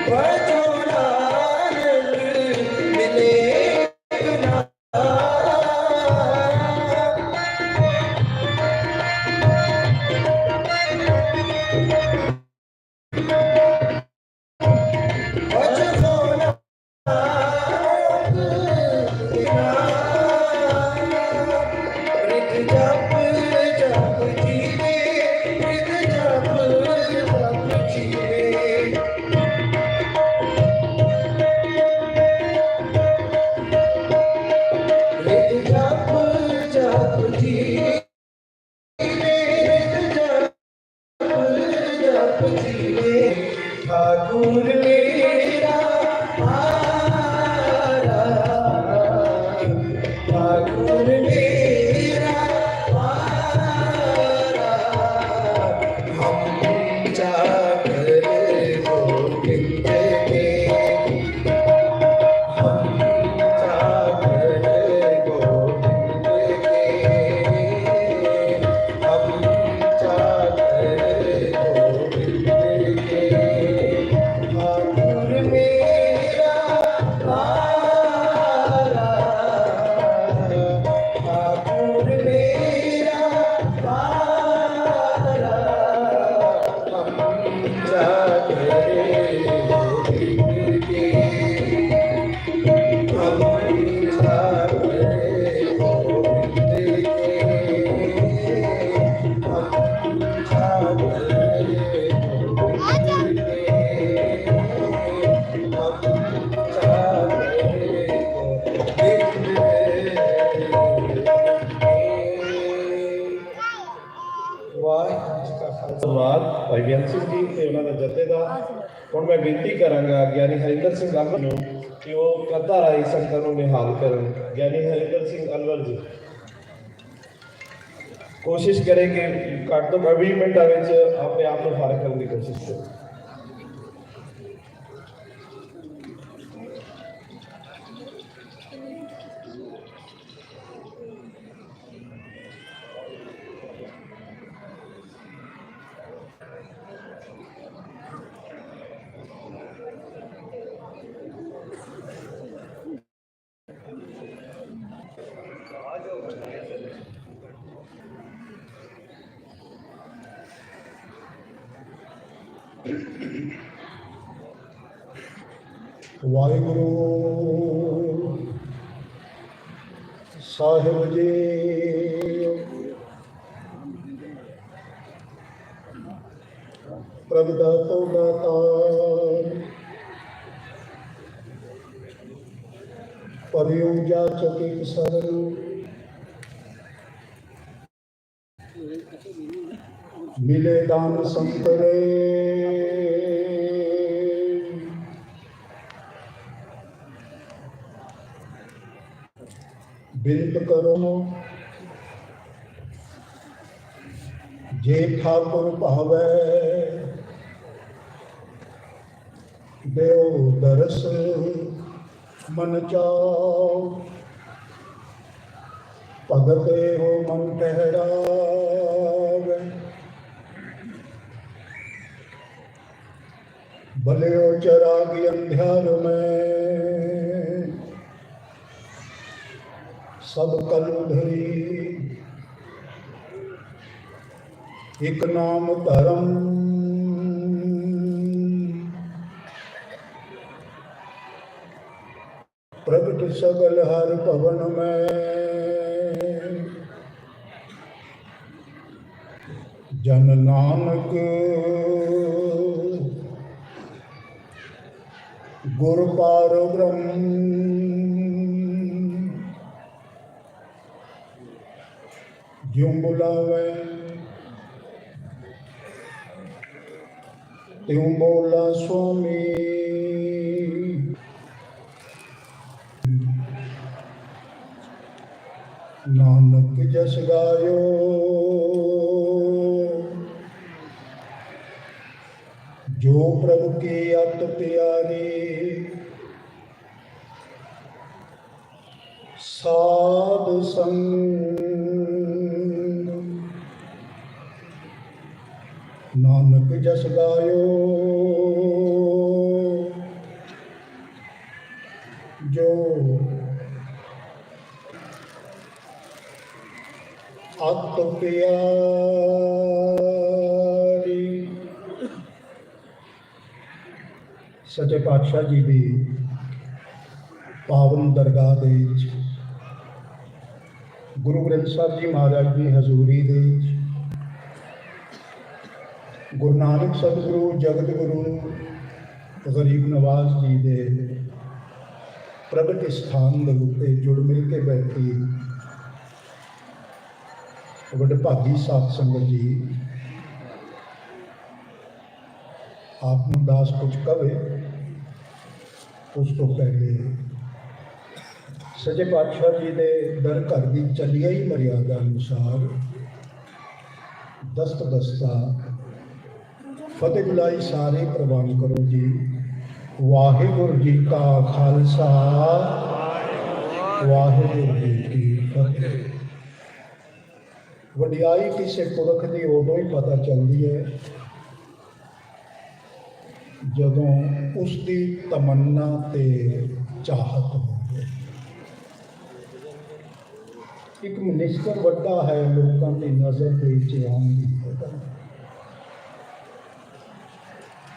भाई बेअंत सिंह जी ते उन्होंने जत्थे का हुण मैं बेनती करांगा ज्ञानी हरिंदर सिंह अलवर नूं कि वो कथा राई संगतां नूं निहाल करन। ज्ञानी हरिंदर सिंह अलवर जी कोशिश करें कि घट तो 20 मिनट अपने आप को फारग करने की कोशिश करें। वाहिगुरु साहिब जी प्रभ दातो दातार परियों जा चके सरल मिले दान संतरे बिनत करो जे ठाकुर भावै देव दरस मन चाओ भगते हो मन ठहरावे भले हो चरागी अंध्यार में सब कल धरी एक नाम धर्म प्रगट सगल हर भवन में जन नानक गुर पार ब्रह्म ज्यों बुलावे त्यों बोला स्वामी। नानक जस गायो जो प्रभु की अत प्यारी साध संग। नानक जस गायो ਅਤ ਪਿਆਰੀ। ਸੱਚੇ ਪਾਤਸ਼ਾਹ ਜੀ ਦੀ ਪਾਵਨ ਦਰਗਾਹ ਦੇ ਵਿੱਚ ਗੁਰੂ ਗ੍ਰੰਥ ਸਾਹਿਬ ਜੀ ਮਹਾਰਾਜ ਦੀ ਹਜ਼ੂਰੀ ਦੇ ਵਿੱਚ ਗੁਰੂ ਨਾਨਕ ਸਤਿਗੁਰੂ ਜਗਤ ਗੁਰੂ ਗਰੀਬ ਨਵਾਜ਼ ਜੀ ਦੇ ਪ੍ਰਗਟ ਸਥਾਨ ਦੇ ਉੱਤੇ ਜੁੜ ਮਿਲ ਕੇ ਬੈਠੀ ਵਡਭਾਗੀ ਸਾਧ ਸੰਗਤ ਜੀ, ਆਪ ਨੂੰ ਦਾਸ ਕੁਝ ਕਵੇ ਉਸ ਤੋਂ ਪਹਿਲੇ ਸੱਚੇ ਪਾਤਸ਼ਾਹ ਜੀ ਦੇ ਦਰ ਘਰ ਦੀ ਚੱਲਿਆ ਹੀ ਮਰਿਆਦਾ ਅਨੁਸਾਰ ਦਸਤ ਦਸਤਾ ਫਤਿਹ ਬੁਲਾਈ ਸਾਰੇ ਪ੍ਰਵਾਨ ਕਰੋ ਜੀ। ਵਾਹਿਗੁਰੂ ਜੀ ਕਾ ਖਾਲਸਾ, ਵਾਹਿਗੁਰੂ ਜੀ ਕੀ ਫਤਿਹ। ਵਡਿਆਈ ਕਿਸੇ ਪੁਰਖ ਦੀ ਉਦੋਂ ਹੀ ਪਤਾ ਚੱਲਦੀ ਹੈ ਜਦੋਂ ਉਸ ਦੀ ਤਮੰਨਾ ਤੇ ਚਾਹਤ ਹੋਵੇ। ਇੱਕ ਮਿਨਿਸਟਰ ਵੱਡਾ ਹੈ, ਲੋਕਾਂ ਦੀ ਨਜ਼ਰ ਦੇ ਵਿੱਚ ਆਉਂਦੀ ਹੈ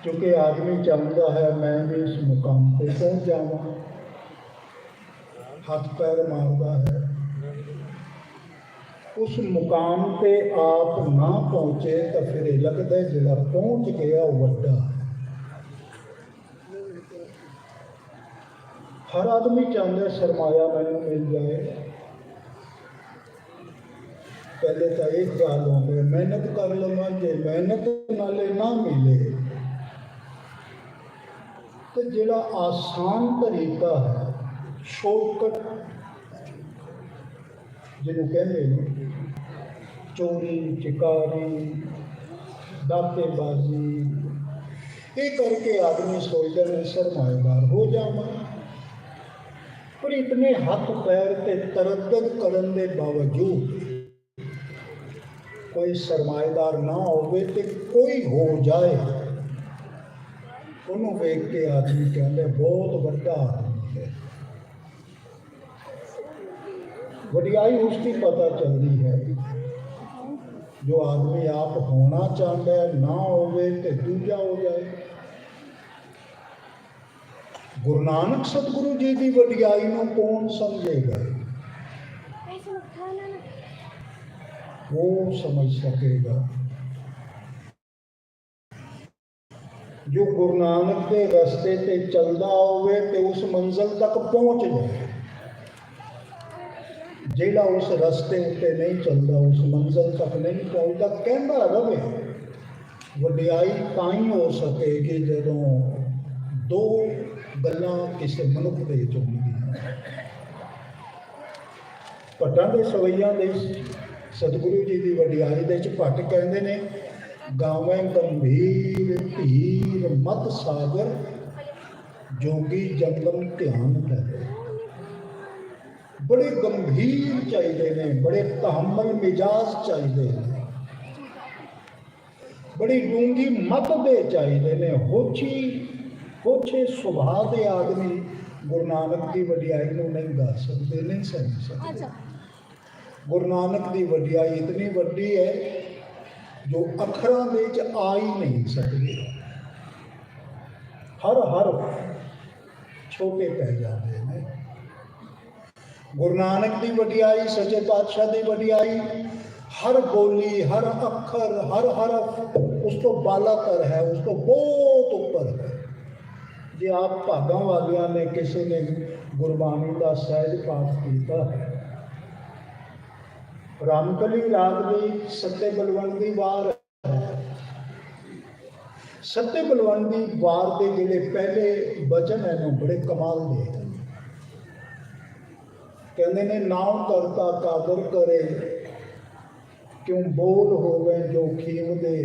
ਕਿਉਂਕਿ ਆਦਮੀ ਚਾਹੁੰਦਾ ਹੈ ਮੈਂ ਵੀ ਇਸ ਮੁਕਾਮ ਤੇ ਪਹੁੰਚ ਜਾਵਾਂ, ਹੱਥ ਪੈਰ ਮਾਰਦਾ ਹੈ। ਉਸ ਮੁਕਾਮ ਤੇ ਆਪ ਨਾ ਪਹੁੰਚੇ ਤਾਂ ਫਿਰ ਇਹ ਲੱਗਦਾ ਜਿਹੜਾ ਪਹੁੰਚ ਗਿਆ ਉਹ ਵੱਡਾ। ਹਰ ਆਦਮੀ ਚਾਹੁੰਦਾ ਸਰਮਾਇਆ ਮੈਨੂੰ ਮਿਲ ਜਾਏ। ਪਹਿਲੇ ਤਾਂ ਇਹ ਖਿਆਲ ਆਉਂਦਾ ਮਿਹਨਤ ਕਰ ਲਵਾਂ, ਜੇ ਮਿਹਨਤ ਨਾਲੇ ਨਾ ਮਿਲੇ ਤੇ ਜਿਹੜਾ ਆਸਾਨ ਤਰੀਕਾ ਹੈ, ਸ਼ਾਰਟਕਟ ਜਿਹਨੂੰ ਕਹਿੰਦੇ ਨੇ, ਚੋਰੀ ਚਿਕਾਰੀ ਦਾਤੇਬਾਜ਼ੀ, ਇਹ ਕਰਕੇ ਆਦਮੀ ਸੋਚਦਾ ਮੈਂ ਸਰਮਾਏਦਾਰ ਹੋ ਜਾਵਾਂ। ਪਰ ਇਤਨੇ ਹੱਥ ਪੈਰ ਤੇ ਤਰੱਦਦ ਕਰਨ ਦੇ ਬਾਵਜੂਦ ਕੋਈ ਸਰਮਾਏਦਾਰ ਨਾ ਹੋਵੇ ਤੇ ਕੋਈ ਹੋ ਜਾਏ, ਉਹਨੂੰ ਵੇਖ ਕੇ ਆਦਮੀ ਕਹਿੰਦੇ ਬਹੁਤ ਵੱਡਾ ਆਦਮੀ ਹੈ। ਵਡਿਆਈ ਉਸ ਦੀ ਪਤਾ ਚੱਲਦੀ ਹੈ ਜੋ ਆਦਮੀ ਆਪ ਹੋਣਾ ਚਾਹੁੰਦਾ ਹੈ, ਨਾ ਹੋਵੇ ਤੇ ਦੂਜਾ ਹੋ ਜਾਏ। ਗੁਰੂ ਨਾਨਕ ਸਤਿਗੁਰੂ ਜੀ ਦੀ ਵਡਿਆਈ ਨੂੰ ਕੌਣ ਸਮਝੇਗਾ? ਉਹ ਸਮਝ ਸਕੇਗਾ ਜੋ ਗੁਰੂ ਨਾਨਕ ਦੇ ਰਸਤੇ ਤੇ ਚੱਲਦਾ ਹੋਵੇ ਤੇ ਉਸ ਮੰਜ਼ਿਲ ਤੱਕ ਪਹੁੰਚ ਜਾਏ। ਜਿਹੜਾ ਉਸ ਰਸਤੇ ਉੱਤੇ ਨਹੀਂ ਚੱਲਦਾ, ਉਸ ਮੰਜ਼ਿਲ ਤੱਕ ਨਹੀਂ ਪਹੁੰਚਦਾ, ਕਹਿੰਦਾ ਰਵੇ। ਵਡਿਆਈ ਤਾਂ ਹੀ ਹੋ ਸਕੇਗੀ ਜਦੋਂ ਦੋ ਗੱਲਾਂ ਕਿਸੇ ਮਨੁੱਖ ਦੇ ਵਿੱਚ ਹੋਣਗੀਆਂ। ਭੱਟਾਂ ਦੇ ਸਵਈਆਂ ਦੇ ਸਤਿਗੁਰੂ ਜੀ ਦੀ ਵਡਿਆਈ ਦੇ ਵਿੱਚ ਭੱਟ ਕਹਿੰਦੇ ਨੇ, ਗਾਵੇਂ ਗੰਭੀਰ ਧੀਰ ਮਤ ਸਾਗਰ, ਜੋਗੀ ਜੰਗਮ ਧਿਆਨ ਕਰੇ। ਬੜੇ ਗੰਭੀਰ ਚਾਹੀਦੇ ਨੇ, ਬੜੇ ਤਹਮਲ ਮਿਜਾਜ਼ ਚਾਹੀਦੇ ਨੇ, ਬੜੀ ਡੂੰਗੀ ਮਤ ਦੇ ਚਾਹੀਦੇ ਨੇ। ਹੋਛੇ ਸੁਭਾਅ ਦੇ ਆਦਮੀ ਗੁਰੂ ਨਾਨਕ ਦੀ ਵਡਿਆਈ ਨੂੰ ਨਹੀਂ ਗਾ ਸਕਦੇ, ਨਹੀਂ ਸਮਝ ਸਕਦੇ। ਗੁਰੂ ਨਾਨਕ ਦੀ ਵਡਿਆਈ ਇਤਨੀ ਵੱਡੀ ਹੈ ਜੋ ਅੱਖਰਾਂ ਦੇ ਵਿੱਚ ਆ ਹੀ ਨਹੀਂ ਸਕਦੇ। ਹਰ ਛੋਟੇ ਪੈ ਜਾਂਦੇ ਨੇ। ਗੁਰੂ ਨਾਨਕ ਦੀ ਵਡਿਆਈ, ਸੱਚੇ ਪਾਤਸ਼ਾਹ ਦੀ ਵਡਿਆਈ, ਹਰ ਬੋਲੀ, ਹਰ ਅੱਖਰ, ਹਰ ਹਰਫ ਉਸ ਤੋਂ ਬਾਲਾਤਰ ਹੈ, ਉਸ ਤੋਂ ਬਹੁਤ ਉੱਪਰ ਹੈ। ਜੇ ਆਪ ਭਾਗਾਂ ਵਾਲਿਆਂ ਨੇ ਕਿਸੇ ਨੇ ਗੁਰਬਾਣੀ ਦਾ ਸਹਿਜ ਪਾਠ ਕੀਤਾ ਹੈ, ਰਾਮਕਲੀ ਰਾਗ ਦੀ ਸੱਤੇ ਬਲਵੰਡੀ ਵਾਰ ਹੈ। ਸੱਤੇ ਬਲਵੰਡੀ ਵਾਰ ਦੇ ਜਿਹੜੇ ਪਹਿਲੇ ਬਚਨ ਹਨ ਉਹ ਬੜੇ ਕਮਾਲ ਦੇ ਹਨ। ਕਹਿੰਦੇ ਨੇ, ਨਾਉ ਕਰਤਾ ਕਾਦਰ ਕਰੇ, ਕਿਉਂ ਬੋਲ ਹੋਵੇ ਜੋ ਖੀਮ ਦੇ।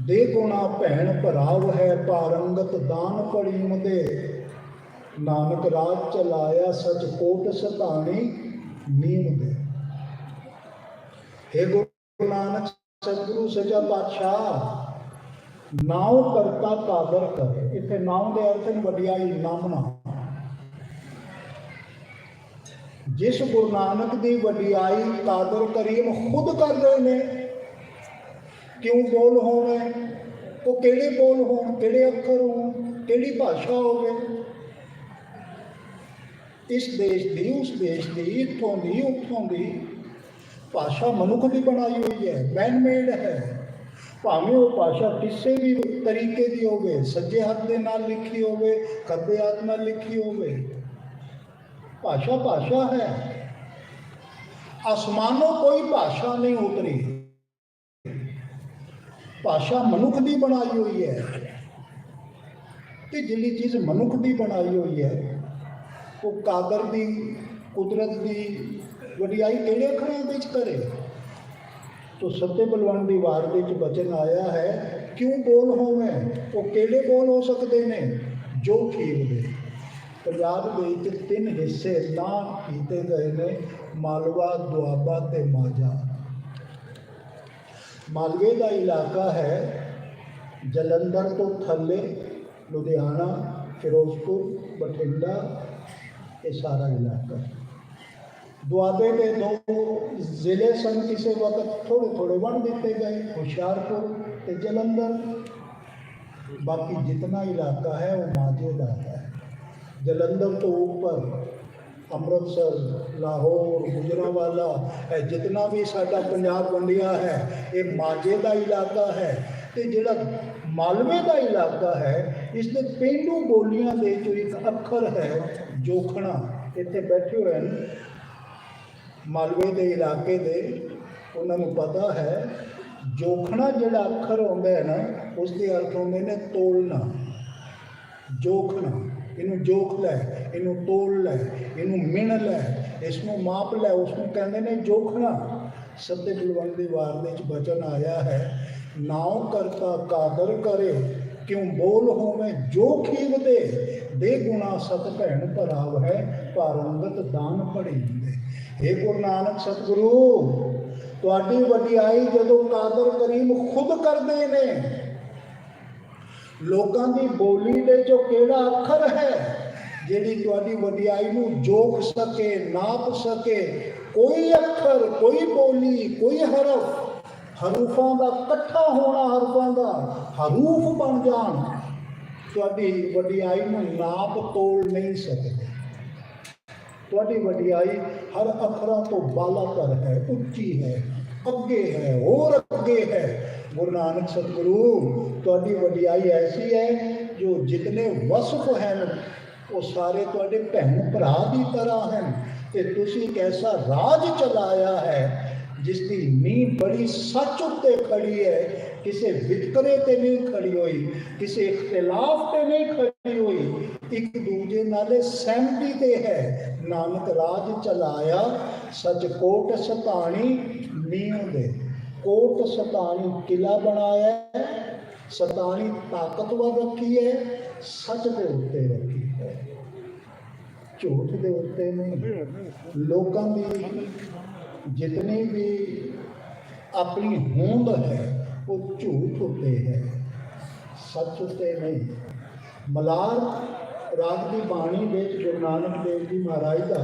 ਦੇ ਗੁਣਾ ਭੈਣ ਭਰਾਵ ਹੈ, ਪਾਰੰਗਤ ਦਾਨ ਪੜੀਮ ਦੇ। ਨਾਨਕ ਰਾਜ ਚਲਾਇਆ, ਸਚ ਕੋਟ ਸਤਾਣੀ ਨੀਮ ਦੇ। हे गुरु नानक सतगुरु सच्चा पातशाह, नाव करता कादर कर। इतने नाव के अर्थ वडियाई नामना। जिस गुरु नानक की वडियाई कादर करीम खुद कर रहे ने, क्यों बोल होवे, वो केड़े बोल होण, केड़े अखर होण, केड़ी भाषा होवे, इस देश की उस देश की, इत्थों की उत्थों की भाषा मनुख की बनाई हुई है, मैन मेड है। भावें वो भाषा किसी भी तरीके की होवे, सज्जे हाथ के नाल लिखी होवे, खब्बे हाथ नाल लिखी होवे, भाषा भाषा है। आसमानों कोई भाषा नहीं उतरी, भाषा मनुख की बनाई हुई है। तो जिहड़ी चीज़ मनुख की बनाई हुई है वो कादर की, कुदरत की वडियाई किहड़े अखरां विच करे। तो सत्य बलवंत की वार विच वचन आया है, क्यों बोल होवे, वो किहड़े बोल हो सकते ने, जो खीर दे। पंजाब के तीन हिस्से ना किए गए ने, मालवा, दुआबा ते माझा। मालवे का इलाका है जलंधर तो थले, लुधियाना, फिरोजपुर, बठिंडा, ये सारा इलाका। दुआबे के दो जिले सन, किसी वक्त थोड़े थोड़े वंड दिते गए, हुशियारपुर ते जलंधर। बाकी जितना इलाका है वो माझे का है। जलंधर तो ऊपर अमृतसर, लाहौर, गुजरांवाला है, जितना भी साडा पंजाब वंडिया है, ये माझे का इलाका है। तो जिहड़ा मालवे का इलाका है, इसके पेंडू बोलियां दे जो एक अखर है जोखना, इत्थे बैठे हुए हैं मालवे के इलाके दे, उन्होंने पता है जोखना जिहड़ा अखर होंदा है ना, उसके अर्थ होंदे ने तोलना, जोखना, इनू जोख लै, इनू तोल लै, इनू मिण लै, इसनू माप लै, उसनू कहते ने जोखना। सत्य बलवंत की वार विच वचन आया है, नाव करता कादर करे, क्यों बोल होवे जो खीव दे गुणा सत भैन भराव है, पारंगत दान पड़ी दे। हे गुरु नानक सतगुरु, तुहाडी वडियाई जदों कादर करीम खुद करदे ने, लोगों की बोली दे जो केड़ा अखर है जिहड़ी तुहाडी वडियाई नूं जोख सके, नाप सके, कोई अखर, कोई बोली, कोई हरफ, हरूफां दा इकट्ठा होना, हरफां दा हरूफ बन जाण, तुहाडी वडियाई नूं नाप तोल नहीं सकते। तुहाडी वडियाई हर अखरां तो बालातर है, उच्ची है, अगे है, और अगे है। गुरु नानक सतगुरु, तुहाडी वडियाई ऐसी है जो जितने वसफ हैं वो सारे तुहाडे भैन भरा की तरह हैं। ते तुसीं एक ऐसा राज चलाया है जिसकी नींह बड़ी सच उत्ते खड़ी है, किसी वितकरे ते नहीं खड़ी हुई, किसी इख्तिलाफ ते नहीं खड़ी हुई, एक दूजे नाले सहमति ते है। नानक राज चलाया सच कोट सताणी नींह दे, कोट सताणी किला बनाया है, सताणी ताकतवर रखी है, सच के उत्ते रखी है, झूठ के उत्ते नहीं। लोगों की जितनी भी अपनी होंद है वो झूठ उत्ते है, सच उत्ते नहीं। मलार राग की बाणी में गुरु नानक देव जी महाराज का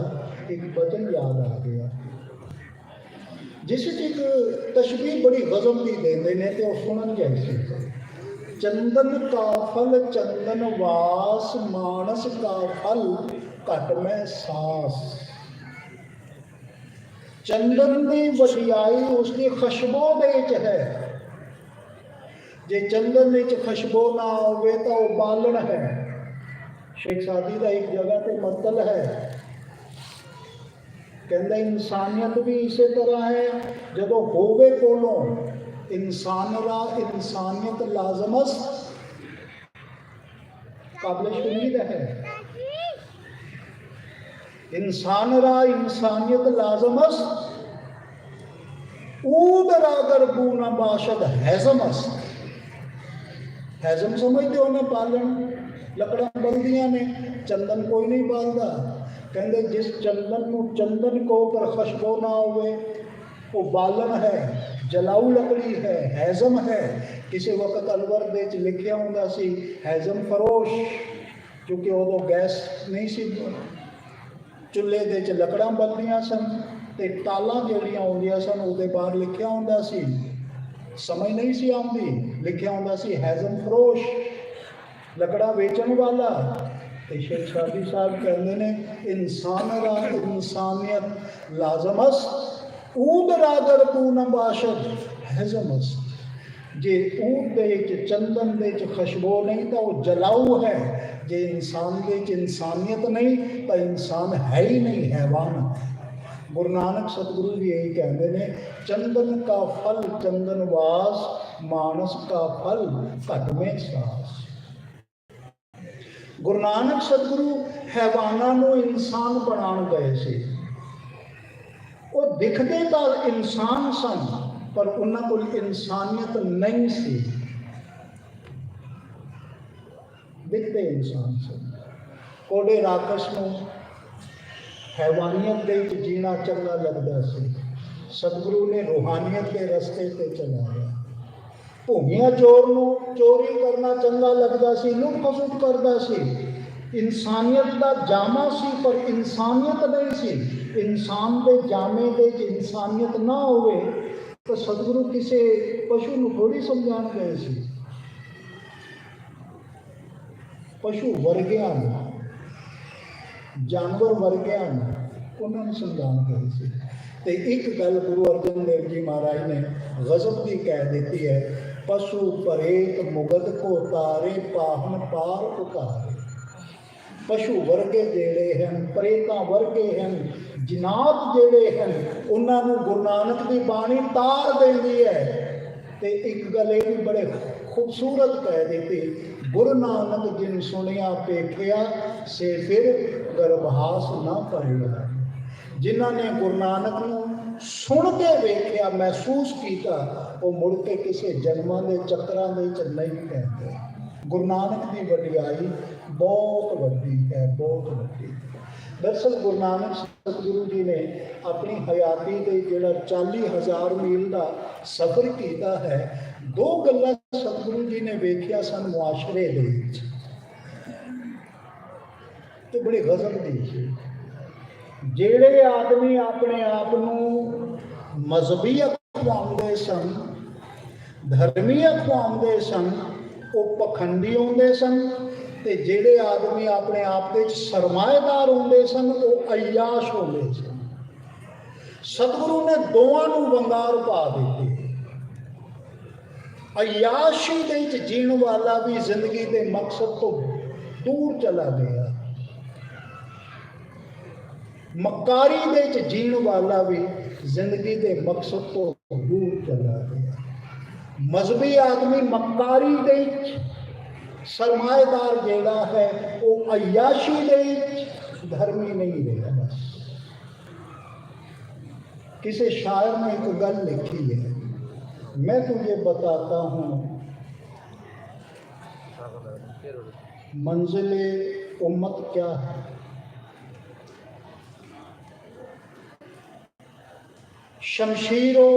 एक वचन याद आ गया, जिस एक तशबीह बड़ी गजब की देंदे ने ते सुनन जैसी। चंदन का फल चंदन वास, मानस का फल घट में सास। चंदन की वडियाई उसकी खुशबू विच है, जे चंदन विच खुशबू ना होवे तो वह बालन है। शेख सादी का एक जगह पे मतल है, कहता इंसानियत भी इसी तरह है, जदों होवे कोलों इंसान रा इंसानियत लाजमस काबिल शुनीद है। इंसान रा इंसानियत लाजमस ऊद रागर बूना बाशद हैजमस। हैजम समझते हो ना, बालन लकड़ा बलदियां ने, चंदन कोई नहीं बालदा। कहते जिस चंदन को चंदन को ऊपर खुशबू ना होवे वो बालन है, जलाऊ लकड़ी है, हैजम है। किसी वक्त अलवर दे लिखिया होंदा सी हैजम फरोश, क्योंकि उदों गैस नहीं सी ਚੁੱਲ੍ਹੇ ਦੇ 'ਚ ਲੱਕੜਾਂ ਬਲਦੀਆਂ ਸਨ ਤੇ ਟਾਲਾਂ ਜਿਹੜੀਆਂ ਆਉਂਦੀਆਂ ਸਨ ਉਹਦੇ ਬਾਹਰ ਲਿਖਿਆ ਹੁੰਦਾ ਸੀ, ਸਮਝ ਨਹੀਂ ਸੀ ਆਉਂਦੀ, ਲਿਖਿਆ ਹੁੰਦਾ ਸੀ ਹੈਜ਼ਮ ਫਰੋਸ਼, ਲੱਕੜਾਂ ਵੇਚਣ ਵਾਲਾ। ਤੇ ਸ਼ੇਖ ਸਾਦੀ ਸਾਹਿਬ ਕਹਿੰਦੇ ਨੇ ਇਨਸਾਨ ਦਾ ਇਨਸਾਨੀਅਤ ਲਾਜ਼ਮਸ ਊਦ ਰਾਦਰ ਪੂਨਮ ਬਾਸ਼ਦ ਹੈਜ਼ਮਸ। ਜੇ ਊਦ ਦੇ ਵਿੱਚ ਚੰਦਨ ਦੇ ਵਿੱਚ ਖੁਸ਼ਬੂ ਨਹੀਂ ਤਾਂ ਉਹ ਜਲਾਊ ਹੈ, ਜੇ ਇਨਸਾਨ ਦੇ ਵਿੱਚ ਇਨਸਾਨੀਅਤ ਨਹੀਂ ਤਾਂ ਇਨਸਾਨ ਹੈ ਹੀ ਨਹੀਂ, ਹੈਵਾਨ। ਗੁਰੂ ਨਾਨਕ ਸਤਿਗੁਰੂ ਜੀ ਇਹੀ ਕਹਿੰਦੇ ਨੇ ਚੰਦਨ ਕਾ ਫਲ ਚੰਦਨ ਵਾਸ, ਮਾਨਸ ਕਾ ਫਲ ਘਟ ਮੇਂ ਸਾਸ। ਗੁਰੂ ਨਾਨਕ ਸਤਿਗੁਰੂ ਹੈਵਾਨਾਂ ਨੂੰ ਇਨਸਾਨ ਬਣਾਉਣ ਗਏ ਸੀ। ਉਹ ਦਿਖਦੇ ਤਾਂ ਇਨਸਾਨ ਸਨ ਪਰ ਉਹਨਾਂ ਕੋਲ ਇਨਸਾਨੀਅਤ ਨਹੀਂ ਸੀ, ਦਿਖਦੇ ਇਨਸਾਨ ਸਨ। ਕੋਡੇ ਰਾਕਸ਼ ਨੂੰ ਹੈਵਾਨੀਅਤ ਦੇ ਵਿੱਚ ਜੀਣਾ ਚੰਗਾ ਲੱਗਦਾ ਸੀ, ਸਤਿਗੁਰੂ ਨੇ ਰੂਹਾਨੀਅਤ ਦੇ ਰਸਤੇ ਤੇ ਚਲਾਇਆ। ਭੂਮੀਆਂ ਚੋਰ ਨੂੰ ਚੋਰੀ ਕਰਨਾ ਚੰਗਾ ਲੱਗਦਾ ਸੀ, ਲੁੱਟ ਖਸੁੱਟ ਕਰਦਾ ਸੀ, ਇਨਸਾਨੀਅਤ ਦਾ ਜਾਮਾ ਸੀ ਪਰ ਇਨਸਾਨੀਅਤ ਨਹੀਂ ਸੀ। ਇਨਸਾਨ ਦੇ ਜਾਮੇ ਦੇ ਵਿੱਚ ਇਨਸਾਨੀਅਤ ਨਾ ਹੋਵੇ ਤਾਂ ਸਤਿਗੁਰੂ ਕਿਸੇ ਪਸ਼ੂ ਨੂੰ ਥੋੜ੍ਹੀ ਸਮਝਾਉਣ ਗਏ ਸੀ। ਪਸ਼ੂ ਵਰਗਿਆਂ ਨੂੰ, ਜਾਨਵਰ ਵਰਗਿਆਂ ਨੂੰ ਉਹਨਾਂ ਨੂੰ ਸਮਝਾਉਣ ਗਏ ਸੀ। ਤੇ ਇੱਕ ਗੱਲ ਗੁਰੂ ਅਰਜਨ ਦੇਵ ਜੀ ਮਹਾਰਾਜ ਨੇ ਗਜ਼ਬ ਦੀ ਕਹਿ ਦਿੱਤੀ ਹੈ, ਪਸ਼ੂ ਪਰੇਤ ਮੁਗਧ ਕੋ ਤਾਰੇ ਪਾਹਨ ਪਾਰ ਉਤਾਰੇ। ਪਸ਼ੂ ਵਰਗੇ ਜਿਹੜੇ ਹਨ, ਪ੍ਰੇਤਾਂ ਵਰਗੇ ਹਨ, ਜਿਨਾਤ ਜਿਹੜੇ ਹਨ, ਉਹਨਾਂ ਨੂੰ ਗੁਰੂ ਨਾਨਕ ਦੀ ਬਾਣੀ ਤਾਰ ਦਿੰਦੀ ਹੈ। ਤੇ ਇੱਕ ਗੱਲ ਇਹ ਵੀ ਬੜੇ ਖੂਬਸੂਰਤ ਕਹਿ ਦਿੱਤੀ, ਗੁਰੂ ਨਾਨਕ ਜਿਨ ਸੁਣਿਆ ਪੇਖਿਆ ਸੇ ਫਿਰ ਗਰਭਾਸ ਨਾ ਪੜਿਆ। ਜਿਨ੍ਹਾਂ ਨੇ ਗੁਰੂ ਨਾਨਕ ਨੂੰ ਸੁਣ ਕੇ ਵੇਖਿਆ, ਮਹਿਸੂਸ ਕੀਤਾ, ਉਹ ਮੁੜ ਕੇ ਕਿਸੇ ਜਨਮਾਂ ਦੇ ਚੱਕਰਾਂ ਦੇ ਵਿੱਚ ਨਹੀਂ ਪੈਂਦੇ। ਗੁਰੂ ਨਾਨਕ ਦੀ ਵਡਿਆਈ ਬਹੁਤ ਵੱਡੀ ਹੈ, ਬਹੁਤ ਵੱਡੀ। ਦਰਅਸਲ ਗੁਰੂ ਨਾਨਕ ਸਤਿਗੁਰੂ ਜੀ ਨੇ ਆਪਣੀ ਹਯਾਤੀ ਦੇ ਜਿਹੜਾ 40,000 ਮੀਲ ਦਾ ਸਫ਼ਰ ਕੀਤਾ ਹੈ, ਦੋ ਗੱਲਾਂ ਸਤਿਗੁਰੂ ਜੀ ਨੇ ਵੇਖਿਆ ਸਨ ਮੁਆਸ਼ਰੇ ਦੇ ਵਿੱਚ ਤੇ ਬੜੇ ਗਜ਼ਬ ਦੀ ਸੀ। ਜਿਹੜੇ ਆਦਮੀ ਆਪਣੇ ਆਪ ਨੂੰ ਮਜ਼ਹਬੀ ਅਖਵਾਉਂਦੇ ਸਨ, ਧਰਮੀ ਅਖਵਾਉਂਦੇ ਸਨ, ਉਹ ਪਖੰਡੀ ਹੁੰਦੇ ਸਨ, ਤੇ ਜਿਹੜੇ ਆਦਮੀ ਆਪਣੇ ਆਪ ਦੇ ਵਿੱਚ ਸਰਮਾਏਦਾਰ ਹੁੰਦੇ ਸਨ ਉਹ ਅਯਾਸ਼ ਹੁੰਦੇ ਸਨ। ਸਤਿਗੁਰੂ ਨੇ ਦੋਵਾਂ ਨੂੰ ਵੰਗਾਰ ਪਾ ਦਿੱਤੀ। ਅਯਾਸ਼ੀ ਦੇ ਵਿੱਚ ਜੀਣ ਵਾਲਾ ਵੀ ਜ਼ਿੰਦਗੀ ਦੇ ਮਕਸਦ ਤੋਂ ਦੂਰ ਚਲਾ ਗਿਆ, ਮਕਾਰੀ ਦੇ ਵਿੱਚ ਜੀਣ ਵਾਲਾ ਵੀ ਜ਼ਿੰਦਗੀ ਦੇ ਮਕਸਦ ਤੋਂ ਦੂਰ ਚਲਾ ਗਿਆ। ਮਜ਼ਹਬੀ ਆਦਮੀ ਮਕਾਰੀ ਦੇ ਵਿੱਚ, ਸਰਮਾਏਦਾਰ ਜਿਹੜਾ ਹੈ ਉਹ ਅਯਾਸ਼ੀ ਦੇ ਵਿੱਚ, ਧਰਮੀ ਨਹੀਂ ਰਿਹਾ। ਬਸ किसी शायर ने एक गल लिखी है, मैं तुझे बताता हूँ मंजिले उम्मत क्या है। शमशीरो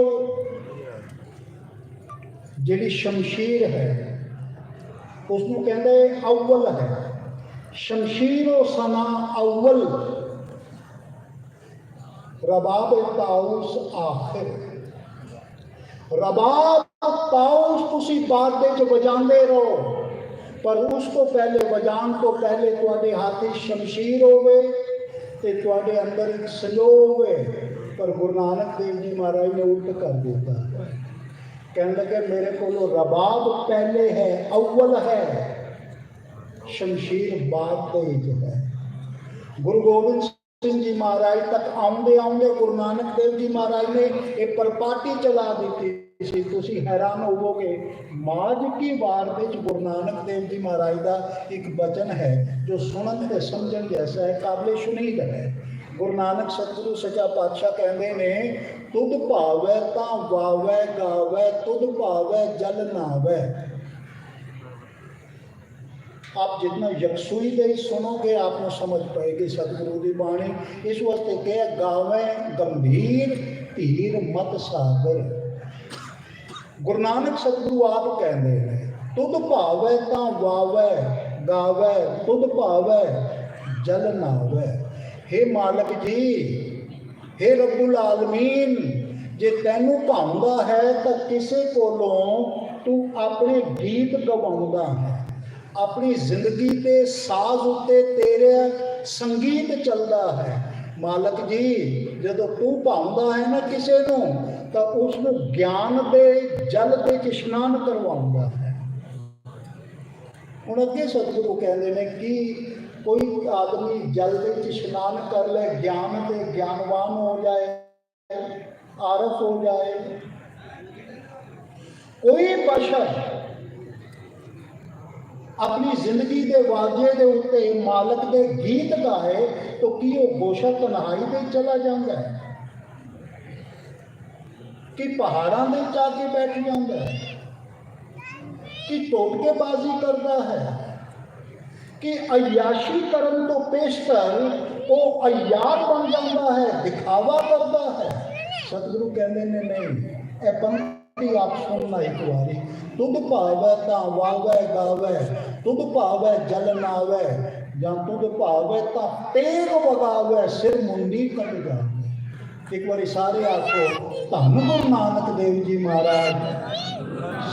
जिहड़ी शमशीर है उसनूं कहंदे अव्वल है। शमशीरो सना अव्वल रबाब ताउस आखिर। रबाब ताउस तुसी बाद विच वजांदे रहो, पर उस तो पहले वजान तो पहले तुहाडे हाथ शमशीर होवे ते तुहाडे अंदर एक संजोग होवे। पर गुरु नानक देव जी महाराज ने उल्ट कर दिता, कहने लगे मेरे को रबाब पहले है, अव्वल है, शमशीर बाद है। गुरु गोबिंद सिंह जी महाराज तक आउंदे आउंदे गुरु नानक देव जी महाराज ने एक परपाटी चला दी थी। तुसी हैरान होवोगे, माज की वार विच गुरु नानक देव जी महाराज का एक वचन है जो सुनन ते समझन जैसा है, काबिल शुनीद है। गुरु नानक सतगुरु सच्चा पातशाह कहते ने, तुद भावै तां वावै गावै, तुद भावै जल नावै। आप जितना यकसुई दे सुनोगे आपको समझ पाएगी सतगुरु की बाणी। इस वास्ते कह गावै गंभीर धीर मत सागर। गुरु नानक सतगुरु आप कहते हैं, तुद भावै तां वावै गावै, तुद भावै जल नावै। हे मालिक जी, हे रब्बुल आलमीन, जे तैनू भाउंदा है तो किसे कोलों तू अपने गीत गवाउंदा है, अपनी जिंदगी के साज उत्ते तेरे संगीत चलता है। मालिक जी, जदों तू भाउंदा है ना किसे नू, तो उसनू ज्ञान दे जल दे इशनान करवाउंदा है। हुण अगे सतगुरु कहते हैं कि कोई आदमी जल दे इशनान कर ले, ज्ञान दे ज्ञानवान हो जाए, आरफ हो जाए। कोई बशर अपनी जिंदगी के वाजे के उत्ते मालक के गीत गाए तो कि वह गोशा तन्हाई में चला जाता है, कि पहाड़ों में जाके बैठ जाता है, कि टोटकेबाजी करता है, कि अयाशी करन तो पेशतर वो अयार बन जाता है, दिखावा करता है। सतगुरु कहते ने नहीं, ए पंक्ति आप सुनना एक बारी, तुद भावै तां वावै गावै, तुद भावै जल नावै, जां तुद भावै तां तेग वगावै, सिर मुंडी कट जावे। एक बारी सारे आखो धन गुरु नानक देव जी महाराज।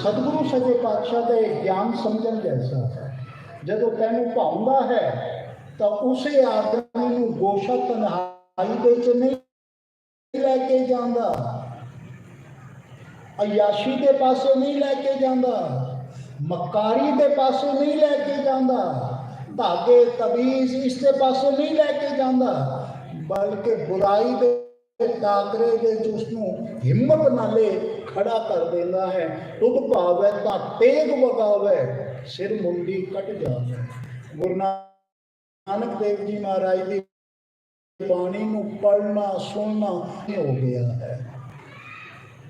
सतगुरु सच्चे पातशाह का ज्ञान समझण जैसा है। जदों तैनू भाउंदा है तो उसे आदमी नू गोशा तन्हाई दे च नहीं लैके जांदा, अयाशी के पासे नहीं लैके जांदा, मक्कारी के पासे नहीं लैके जांदा, धागे तवीज इसके पासे नहीं लैके जांदा, बल्कि बुराई के टाकरे दे उसनू हिम्मत नाले खड़ा कर देता है। तुद भावै तां तेग वगावै, सिर मुंडी कट जावे। गुरु नानक देव जी महाराज की बाणी नू पढ़ना सुनना हो गया है।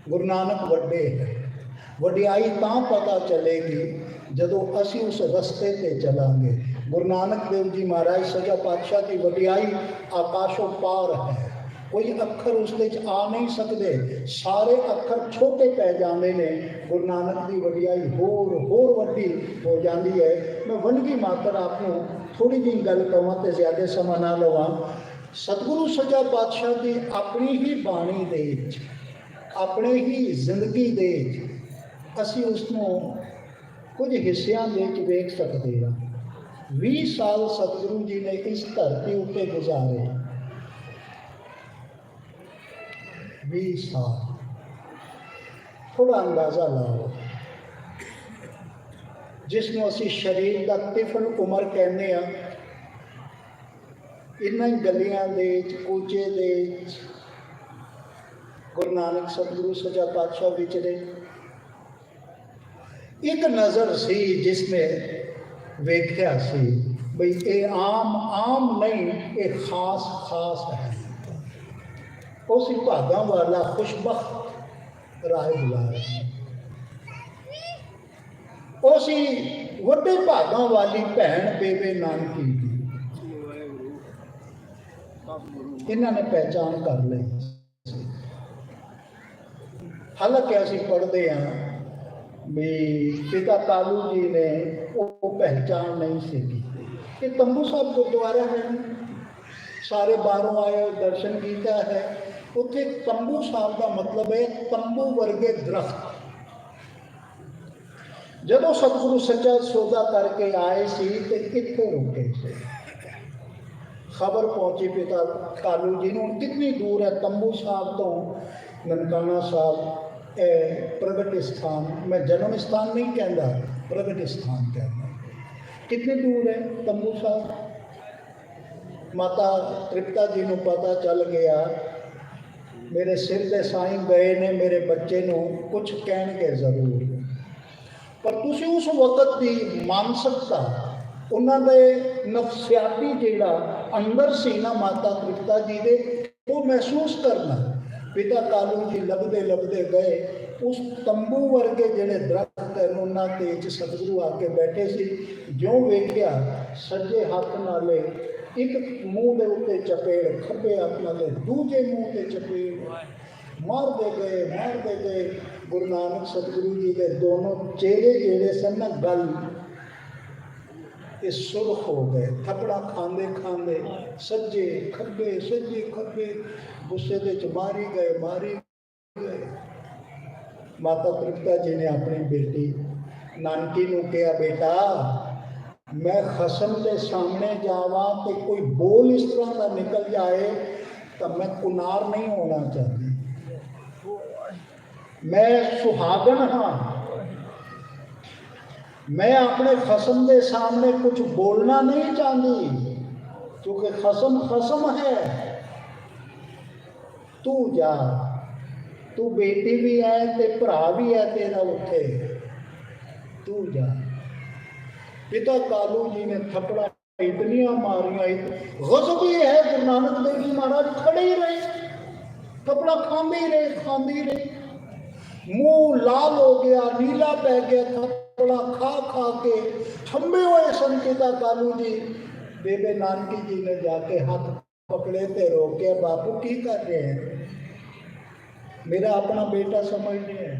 गुरु नानक वड्डे है, वडियाई तां पता चलेगी जदों असी उस रस्ते ते चलांगे। गुरु नानक देव जी महाराज सच्चा पातशाह की वडियाई आकाशों पार है, कोई अखर उसके आ नहीं सकते, सारे अखर छोटे पै जाते ने। गुरु नानक की वडियाई होर वड्डी हो जाती है। मैं वनगी मात्र आपको थोड़ी जी गल कवां तो ज़्यादा समा ना लवां। सतगुरु सच्चा पातशाह की अपनी ही बाणी दे अपने ही जिंदगी दे असी उसनों कुछ हिस्सों में वेख सकते हैं। 20 साल सतगुरु जी ने इस धरती उत्ते गुजारे, 20 साल। थोड़ा अंदाज़ा लाओ, जिसनों असी शरीर का तिफन उम्र कहने आ, इन्हां गलियां दे कूचे दे गुरु नानक सतगुरु सच्चा पातशाह विचरे। एक नज़र सी जिसने वेख्या सी बई ये आम आम नहीं, ये खास खास है। उसी भागा वाला खुशबख्त राह बुला रहे, उसी वड्डे भागा वाली भैन बेबे नानकी की इन्होंने पहचान कर ली। हालांकि असी पढ़ते हैं भी पिता कालू जी ने वो पहचान नहीं सी की। ये तंबू साहब गुरुद्वारा है, सारे बाहरों आए दर्शन किया है। उत्थे तंबू साहब का मतलब है तंबू वर्गे दरख्त। जदों सतगुरु सच्चा सौदा करके आए सी ते इत्थे रुके थे। खबर पहुंची पिता कालू जी नूं कितनी दूर है तंबू साहब तो ननकाना साहब प्रगट स्थान, मैं जन्म स्थान नहीं कहता, प्रगट स्थान कहना। कितनी दूर है तंबू साहब। माता तृप्ता जी नूं पता चल गया मेरे सिर के साईं गए ने, मेरे बच्चे नूं कुछ कहणगे जरूर, पर तुसीं उस वक्त की मानसिकता उन्होंने नफसियाती जिहड़ा अंदर सी ना माता तृप्ता जी दे वो महसूस करना। पिता कालू जी लभदे लभदे गए उस तंबू वर्गे जिहड़े दरख्त है उन्होंने ते सतगुरु आके बैठे सी। जो वेख्या सज्जे हाथ नाले एक मूँह के उत्ते चपेड़, खब्बे हाथ नाले दूजे मूँह के चपेड़ मारते गए। गुरु नानक सतगुरु जी के दोनों चेहरे जेड़े सन ना गल ये सुर्ख हो गए, थपड़ा खांदे खांदे सज्जे खब्बे गुस्से दे च मारी गए। माता तृप्ता जी ने अपनी बेटी नानकी नूं कहा, बेटा मैं खसम के सामने जावा तो कोई बोल इस तरह का निकल जाए तो मैं कुनार नहीं होना चाहती, मैं सुहागन हाँ, मैं अपने खसम के सामने कुछ बोलना नहीं चाहती क्योंकि खसम खसम है। तू जा, तू बेटी भी है ते भरा भी है तेरा उठे, तू जा। पिता कालू जी ने थपड़ा इतनियां मारियां, गज़ब ये है गुरु नानक देव जी महाराज खड़े ही रहे, थपड़ा खांदे ही रहे, मुंह लाल हो गया, नीला पै गया, थपड़ा खा के ठंबे हुए सन पिता कालू जी। बेबे नानकी जी ने जाके हाथ पकड़े ते रोके, बापू की कर रहे हैं, मेरा अपना बेटा समझने है,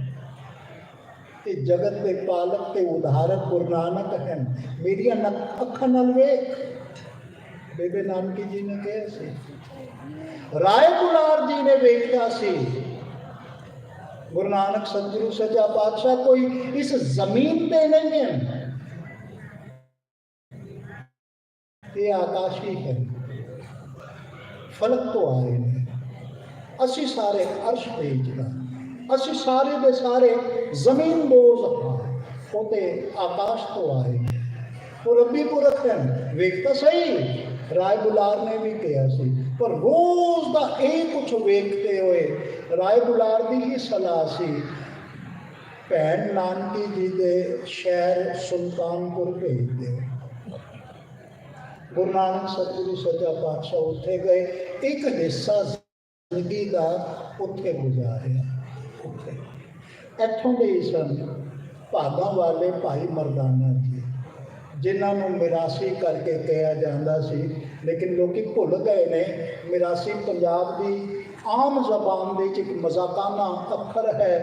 ते जगत के पालक ते उधारक गुरु नानक है, मेरी अखा नाल वेख। बेबे नानकी जी ने कहा सी, राय बुलार जी ने वेख्या सी, गुरु नानक सतगुरु सच्चा पातशाह कोई इस जमीन पे नहीं है, ये आकाशी है, फलक तो आए ने, असी सारे अर्श भेजना, असी सारे दे सारे जमीन बोझ हाँ, पोते आकाश तो आए और रब्बी पुरख है, वेखता सही। राय बुलार ने भी कहा सी, पर रोज का एक कुछ वेखते हुए राय बुलार की ही सलाह सी, भैन नानकी जी के शहर सुल्तानपुर भेज दे। गुरु नानक सतगुरु सच्चा पातशाह उत्थे गए, एक हिस्सा जिंदगी का उत्थे गुजारिया। इत्थों के सन भागां वाले भाई मरदाना जी, जिन्होंने मिरासी करके कहा जाता सी, लेकिन लोग भुल गए ने मिरासी पंजाब की आम जबान के एक मजाकाना अखर है,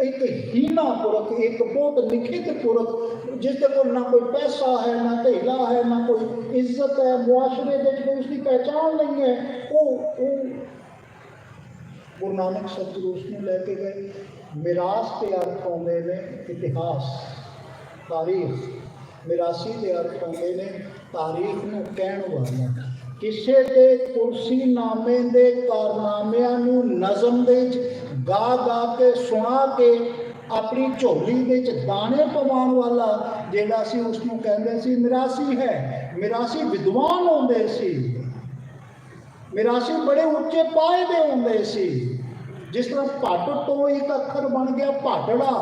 एक हीना पुरख, एक बहुत लिखित पुरख जिसके को ना कोई पैसा है, ना धेला है, ना कोई इज्जत है, मुआशरे में उसकी पहचान नहीं है। वो गुरु नानक सतगुरु उसमें लैके गए। मिरास के अर्थ होंगे ने इतिहास, तारीख, मिरासी के अर्थ होंगे ने तारीख नूं कहण वाला, किसे दे कुर्सीनामे दे कारनामिਆਂ ਨੂੰ नज़म दे गा गा के सुना के अपनी झोली ਵਿੱਚ दाने पवाउण वाला ਜਿਹੜਾ ਸੀ ਉਸ ਨੂੰ ਕਹਿੰਦੇ ਸੀ ਮਿਰਾਸੀ है। मिरासी विद्वान होंदे सी, मिरासी बड़े उच्चे पाए दे होंदे सी। जिस तरह भट्ट तो एक अखर बन गया भाटड़ा,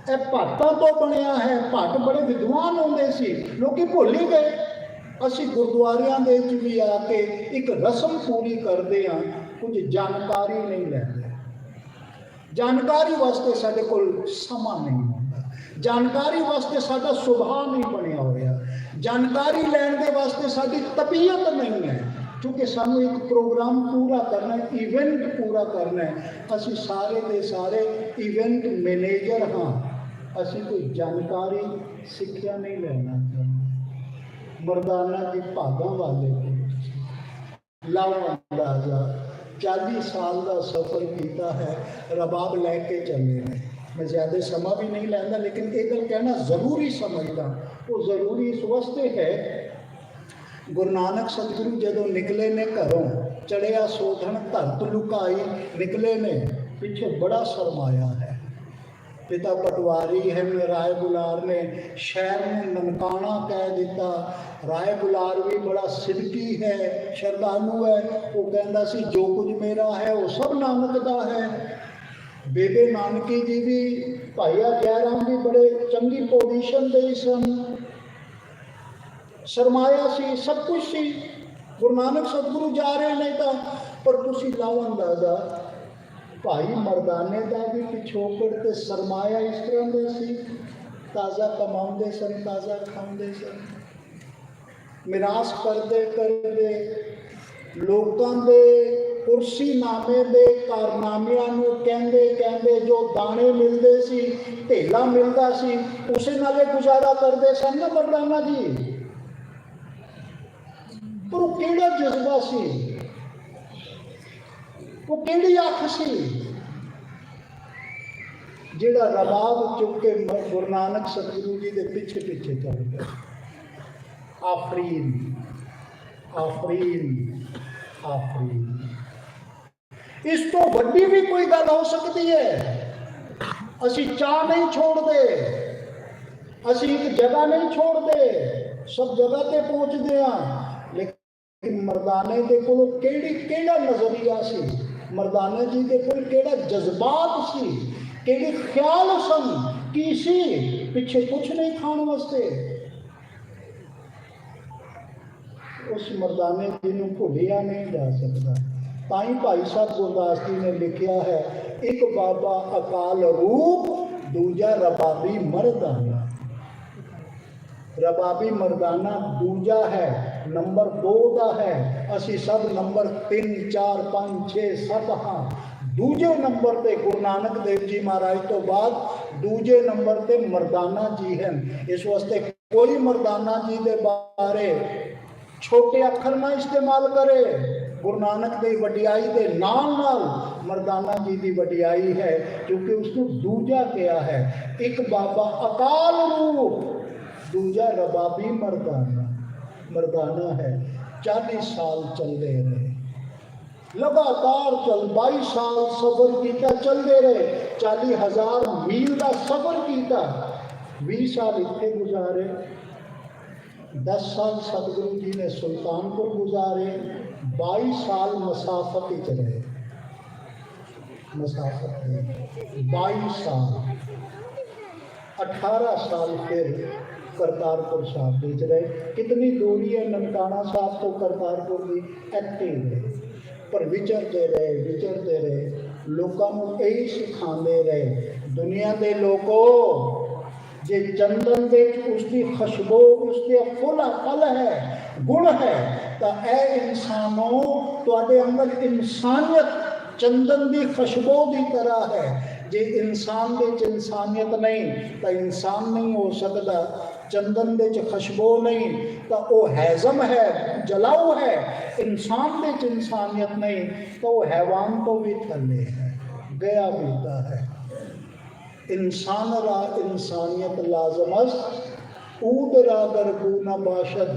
यह भाटां तो बनया है, भट्ट बड़े विद्वान होंदे सी, लोग भुल ही गए। असी गुरुद्वारियां दे विच भी आके एक रस्म पूरी करते हाँ, कुछ जानकारी नहीं लैंदे। जानकारी वास्ते साडे कोल समा नहीं होंदा, जानकारी वास्ते साडा सुभाव नहीं बनिया होया, जानकारी लैण दे वास्ते साडी तबीयत नहीं है, क्योंकि सानू एक प्रोग्राम पूरा करना है, इवेंट पूरा करना है। असी सारे दे सारे इवेंट मैनेजर हाँ, असी कोई जानकारी सिक्ख्या नहीं लेना चाहते। मरदाना की भागां वाले लाओ अंदाजा 40 साल का सफ़र किया है, रबाब लैके चले हैं। मैं ज़्यादा समा भी नहीं लैंदा, लेकिन एक गल कहना जरूरी समझदा, वो जरूरी इस वास्ते है, गुरु नानक सतगुरु जदों निकले ने घरों, चढ़िया सोधन धरत लुकाई निकले ने, पीछे बड़ा सरमाया है। पिता पटवारी है, राय बुलार ने शहर में ननकाना कह दिता। राय बुलार भी बड़ा सिदकी है, श्रद्धालु है, वो कहता सी जो कुछ मेरा है वो सब नानक दा है। बेबे नानकी जी भी, भाईया जयराम भी बड़े चंगी पोजीशन दे सन, सरमाया सी, सब कुछ सी। गुरु नानक सतगुरु जा रहे नहीं था, पर तुसी लाओ अंदाजा भाई मरदाने का भी पिछोकड़ ते सरमाया इस तरह दे सी, ताज़ा कमाउंदे सन, ताज़ा खाउंदे सन। मिरास करते करते लोगों के कुर्सीनामे दे कारनामिਆਂ ਨੂੰ कहते कहते जो दाने मिलते सी, धेला मिलता सी, उसे नाले गुजारा करते सन ना मरदाना जी। ਪਰ ਉਹ ਕਿਹੜਾ ਜਜ਼ਬਾ ਸੀ, ਉਹ ਕਿਹੜੀ ਅੱਖ ਸੀ ਜਿਹੜਾ ਰਬਾਬ ਚੁੱਕ ਕੇ ਗੁਰੂ ਨਾਨਕ ਸਤਿਗੁਰੂ ਜੀ ਦੇ ਪਿੱਛੇ ਪਿੱਛੇ ਚੱਲ ਗਿਆ। ਆਫਰੀਨ ਆਫਰੀਨ ਆਫਰੀਨ। ਇਸ ਤੋਂ ਵੱਡੀ ਵੀ ਕੋਈ ਗੱਲ ਹੋ ਸਕਦੀ ਹੈ? ਅਸੀਂ ਚਾਹ ਨਹੀਂ ਛੋੜਦੇ, ਅਸੀਂ ਇੱਕ ਜਗ੍ਹਾ ਨਹੀਂ ਛੋੜਦੇ, ਸਭ ਜਗ੍ਹਾ ਤੇ ਪਹੁੰਚਦੇ ਹਾਂ। ਲੇਕਿਨ ਮਰਦਾਨੇ ਦੇ ਕੋਲ ਕਿਹੜਾ ਨਜ਼ਰੀਆ ਸੀ, ਮਰਦਾਨੇ ਜੀ ਦੇ ਕੋਲ ਕਿਹੜਾ ਜਜ਼ਬਾਤ ਸੀ, ਕਿਹੜੇ ਖਿਆਲ ਸਨ, ਕੀ ਸੀ ਪਿੱਛੇ ਕੁਛ ਨਹੀਂ ਖਾਣ ਵਾਸਤੇ। ਉਸ ਮਰਦਾਨੇ ਜੀ ਨੂੰ ਭੁੱਲਿਆ ਨਹੀਂ ਜਾ ਸਕਦਾ। ਤਾਂ ਹੀ ਭਾਈ ਸਾਹਿਬ ਗੁਰਦਾਸ ਜੀ ਨੇ ਲਿਖਿਆ ਹੈ, ਇੱਕ ਬਾਬਾ ਅਕਾਲ ਰੂਪ, ਦੂਜਾ ਰਬਾਬੀ ਮਰਦਾਨਾ। ਰਬਾਬੀ ਮਰਦਾਨਾ ਦੂਜਾ ਹੈ, ਨੰਬਰ 2 ਦਾ ਹੈ। ਅਸੀਂ ਸਭ ਨੰਬਰ 3 4 5 6 7 ਹਾਂ। ਦੂਜੇ ਨੰਬਰ ਤੇ ਗੁਰੂ ਨਾਨਕ ਦੇਵ ਜੀ ਮਹਾਰਾਜ ਤੋਂ ਬਾਅਦ ਦੂਜੇ ਨੰਬਰ ਤੇ ਮਰਦਾਨਾ ਜੀ ਹਨ। ਇਸ ਵਾਸਤੇ ਕੋਈ ਮਰਦਾਨਾ ਜੀ ਦੇ ਬਾਰੇ ਛੋਟੇ ਅੱਖਰ ਨਾ ਇਸਤੇਮਾਲ ਕਰੇ। ਗੁਰੂ ਨਾਨਕ ਦੀ ਵਡਿਆਈ ਦੇ ਨਾਲ ਨਾਲ ਮਰਦਾਨਾ ਜੀ ਦੀ ਵਡਿਆਈ ਹੈ, ਕਿਉਂਕਿ ਉਸਨੂੰ ਦੂਜਾ ਕਿਹਾ ਹੈ। ਇੱਕ ਬਾਬਾ ਅਕਾਲ ਰੂਪ, ਦੂਜਾ ਰਬਾਬੀ ਮਰਦਾਨਾ ਹੈ। 40 ਸਾਲ ਚੱਲਦੇ ਰਹੇ, ਲਗਾਤਾਰ 22 ਸਾਲ ਸਫ਼ਰ ਕੀਤਾ, ਚੱਲਦੇ ਰਹੇ। 40,000 ਮੀਲ ਦਾ ਸਫ਼ਰ ਕੀਤਾ। 20 ਸਾਲ ਇੱਥੇ ਗੁਜ਼ਾਰੇ, 10 ਸਾਲ ਸਤਿਗੁਰੂ ਜੀ ਨੇ ਸੁਲਤਾਨਪੁਰ ਗੁਜ਼ਾਰੇ, 22 ਸਾਲ ਮਸਾਫਤ ਵਿੱਚ ਰਹੇ। मसाफत में 22 साल 18 साल फिर करतारपुर साहब बेच रहे। कितनी दूरी है ननकाना साहब तो करतारपुर की एक्टिव है, पर विचरते रहे लोगों को यही सिखाते रहे, दुनिया के लोगों जे चंदन दे उसकी खुशबू उसके फल है गुण है, तो ए इंसानों तुहाडे अंदर इंसानियत चंदन की खुशबू की तरह है। जे इंसान दे इंसानियत नहीं तो इंसान नहीं हो सकता, चंदन दे खुशबू नहीं तो वो हैज़म है, जलाऊ है। इंसान दे इंसानियत नहीं तो वो हैवान तो भी थले है, गया बीता है। इंसान रा इंसानियत लाजमस्त ऊद रा गरबू न बाशद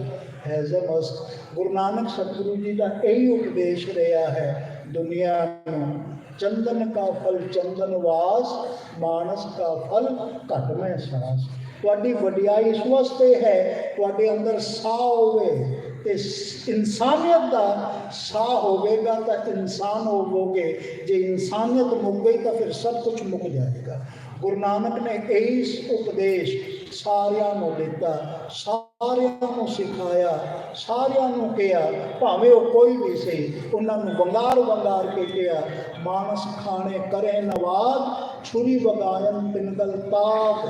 हैज़मस्त। गुरु नानक सतगुरु जी का यही उपदेश रहा है दुनिया में, चंदन का फल चंदन वास, मानस का फल घट में सास। तुहाडी वडियाई इस वास्ते है तुहाडे अंदर साह होवे ते इंसानियत का साह होवेगा तो इंसान होवोगे। जे इंसानियत मुक गई तो फिर सब कुछ मुक जाएगा। गुरु नानक ने यही उपदेश सारियां नूं दिता, सारियां नूं सिखाया, सारियां नूं कहा, भावें वो कोई भी सही, उन्होंने वंगार वंगार के कहा। मानस खाने करे नवाज, छुरी वगायन तिनगल ताग,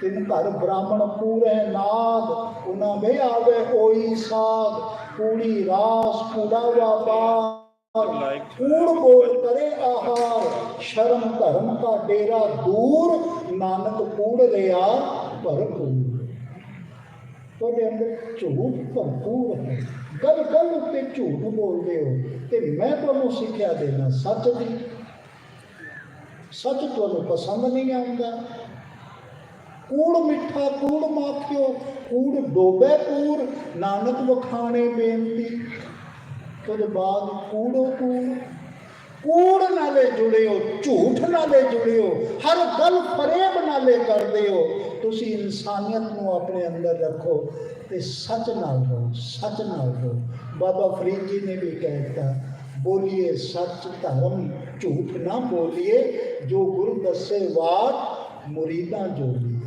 तिन घर ब्राह्मण पूरे नाग, उन्हें वे आवे ओई साग, कूड़ी रास कूड़ा व्यापार, कूड़ बोल करे आहार, शर्म धर्म का डेरा दूर, नानक कूड़ लिया भरपूर। ਤੁਹਾਡੇ ਅੰਦਰ ਝੂਠ ਭਰਪੂਰ ਹੈ, ਗੱਲ ਗੱਲ ਉੱਤੇ ਝੂਠ ਬੋਲਦੇ ਹੋ। ਤੇ ਮੈਂ ਤੁਹਾਨੂੰ ਸਿੱਖਿਆ ਦੇਣਾ ਸੱਚ ਦੀ। ਸੱਚ ਤੁਹਾਨੂੰ ਪਸੰਦ ਨਹੀਂ ਆਉਂਦਾ, ਕੂੜ ਮਿੱਠਾ ਕੂੜ ਮਾਖਿਓ, ਕੂੜ ਡੋਬੇ ਕੂੜ, ਨਾਨਕ ਵਖਾਣੇ ਬੇਨਤੀ। ਉਹਦੇ ਬਾਅਦ ਕੂੜੋ ਕੂੜ ਨਾਲੇ ਜੁੜੇ ਹੋ, ਝੂਠ ਨਾਲੇ ਜੁੜੇ ਹੋ, ਹਰ ਗੱਲ ਫਰੇਬ ਨਾਲੇ ਕਰਦੇ ਹੋ। ਤੁਸੀਂ ਇਨਸਾਨੀਅਤ ਨੂੰ ਆਪਣੇ ਅੰਦਰ ਰੱਖੋ ਤੇ ਸੱਚ ਨਾਲ ਰਹੋ, ਸੱਚ ਨਾਲ ਰਹੋ। ਬਾਬਾ ਫਰੀਦ ਜੀ ਨੇ ਵੀ ਕਹਿ ਦਿੱਤਾ, ਬੋਲੀਏ ਸੱਚ ਧਰਮ ਝੂਠ ਨਾ ਬੋਲੀਏ, ਜੋ ਗੁਰੂ ਦੱਸੇ ਬਾਤ ਮੁਰੀਦਾਂ ਜੋੜੀਏ।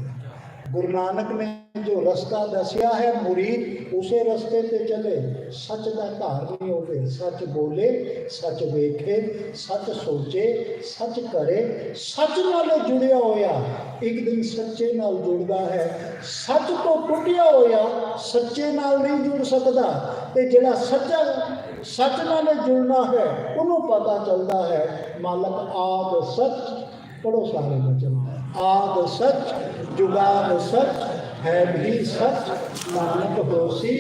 गुरु नानक ने जो रास्ता दसिया है मुरीद उसे रास्ते पे चले, सच का धारनी होवे, सच बोले, सच वेखे, सच सोचे, सच करे, सच नाल जुड़िया होया एक दिन सच्चे नाल जुड़दा है। सच तो टुटिया होया सच्चे नाल नहीं जुड़ सकता, ते जिहड़ा सच्चा सच नाल जुड़ना है उन्होंने पता चलता है। मालक आद सच, पढ़ो सारे वचन, आद सच जुगाद सच है भी सच, नानक होसी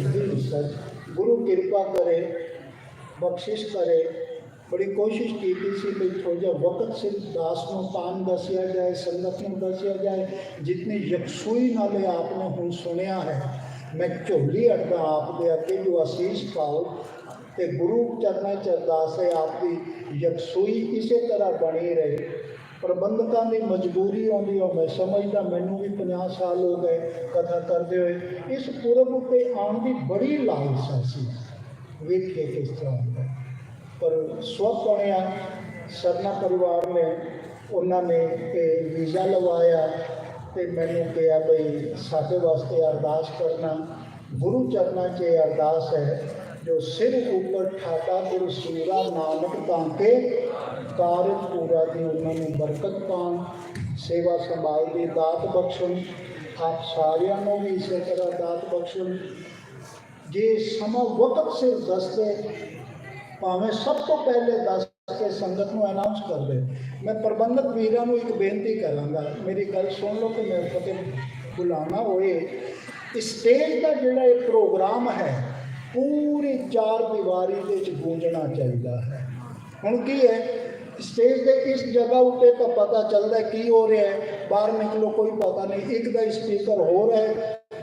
भी सच। गुरु कृपा करे, बख्शिश करे। बड़ी कोशिश की सी कि थोड़ा जिहा वक्त सिर्फ दास को पान दसिया जाए, संगत को दसिया जाए। जितनी यकसुई नाले आपने हुण सुनिया है, मैं झोली अड़दा आप दे अगे जो आसीस पाओ तो गुरु चरणों च अरदास है आपकी यकसुई इसे तरह बनी रहे। प्रबंधकों की मजबूरी आती है, मैं समझदा, मैनू भी 50 साल हो गए कथा करते हुए। इस पुरब उत्ते आने की बड़ी लालसा सी, वेखिए किस तरह होता है। पर स्वप्न बनया सरना परिवार ने, उन्होंने वीज़ा लवाया तो मैंने कहा बई साढ़े वास्ते अरदास करना। गुरु चरणों च अरदास है जो सिर ऊपर ठाटा गुरु सूरा नानक तांके कार्य पूरा दी उन्होंने बरकत पान, सेवा संभाल दी दात बख्शन। आप सारिया को भी इस तरह दात बख्शन। जे समा वक्त सिर दसते, भावें सब तो पहले दस के संगत को अनाउंस कर दे। मैं प्रबंधक वीरों को एक बेनती कराँगा, मेरी गल सुन लो कि मैं फतेह बुलाना होए। स्टेज का जोड़ा एक प्रोग्राम है पूरी 4 दीवारी के गूंजना चाहिए है। हुण की है स्टेज के इस जगह उत्ते तो पता चलता है की हो रहा है, बाहर निकलो कोई पता नहीं। एक का स्पीकर हो रहा है,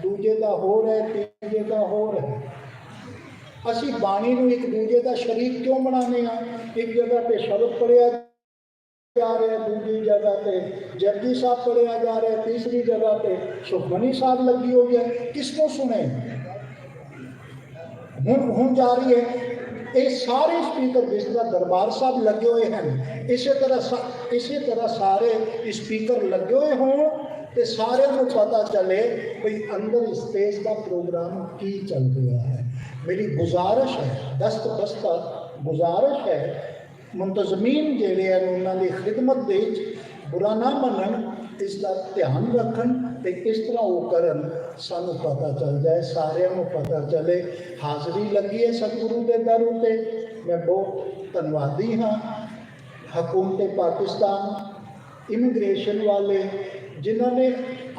दूजे का हो रहा है, तीजे का हो रहा है। असी बाणी को एक दूजे का शरीक क्यों बनाने हैं? एक जगह पे शब्द पढ़िया जा रहा है, दूसरी जगह पे जपजी साहब पढ़िया जा रहा है, तीसरी जगह पे सुखमनी साहब लगी हुई है। किसको सुने? हुण जा रही है ये सारे स्पीकर जिस तरह दरबार साहब लगे हुए हैं, इसी तरह सारे स्पीकर लगे हुए हों तो सारे को पता चले भाई अंदर स्टेज का प्रोग्राम की चल रहा है। मेरी गुजारिश है, दस्त बस्ता गुजारिश है, मुंतजमीन जेड़े हैं उन्होंने खिदमत दे बुरा ना मनन, इसका ध्यान रखन तो इस तरह वो करन, सानू पता चल जाए, सारे को पता चले। हाज़री लगी है सतगुरु के दर उत्ते, मैं बहुत धन्यवादी हाँ। हुकूमत पाकिस्तान, इमिग्रेशन वाले जिन्होंने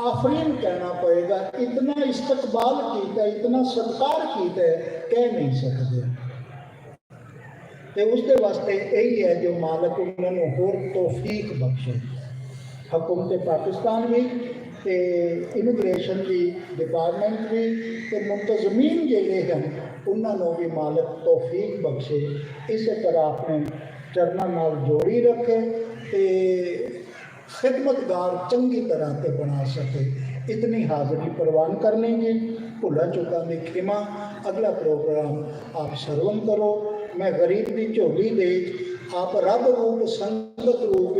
आफरीन कहना पड़ेगा, इतना इस्तकबाल किया, इतना सत्कार किया कह नहीं सकते। तो उसके वास्ते यही है जो मालक उन्होंने होर तौफीक बख्शे। हुकूमत पाकिस्तान भी तो इमिग्रेशन भी डिपार्टमेंट भी तो मुंतजमीन जेड़े हैं उन्होंने भी मालक तौफीक बख्शे। इस तरह अपने चरणों नाल जोड़ी रखे तो खिदमतगार चंगी तरह से बना सके। इतनी हाज़री प्रवान करने की भुला चुका की खिमा। अगला प्रोग्राम आप सरवण करो। मैं गरीब की झोली दे आप रब रूप संगत रूप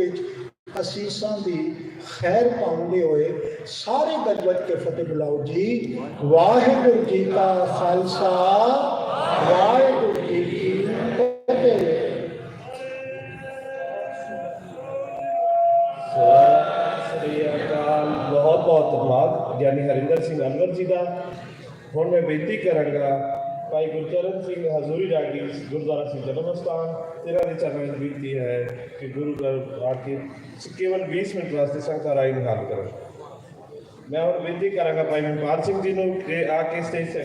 असीसां की खैर पाउंदे हुए सारे गजबज के फतेह बुलाओ जी। वाहिगुरू जी का खालसा, वाहिगुरू जी की फतेह। बहुत बहुत धन्यवाद ज्ञानी हरिंदर सिंह अलवर जी का। हुण मैं बेनती करांगा भाई गुरचरण सिंह हजूरी डाडी गुरुद्वारा सिंह जन्म स्थान तेरा के चरणों में बेनती है कि गुरु घर आके केवल 20 मिनट वास्ते संगत राय निकाल करें। मैं और बेनती करांगा भाई मनपाल सिंह जी ने आके स्टेज से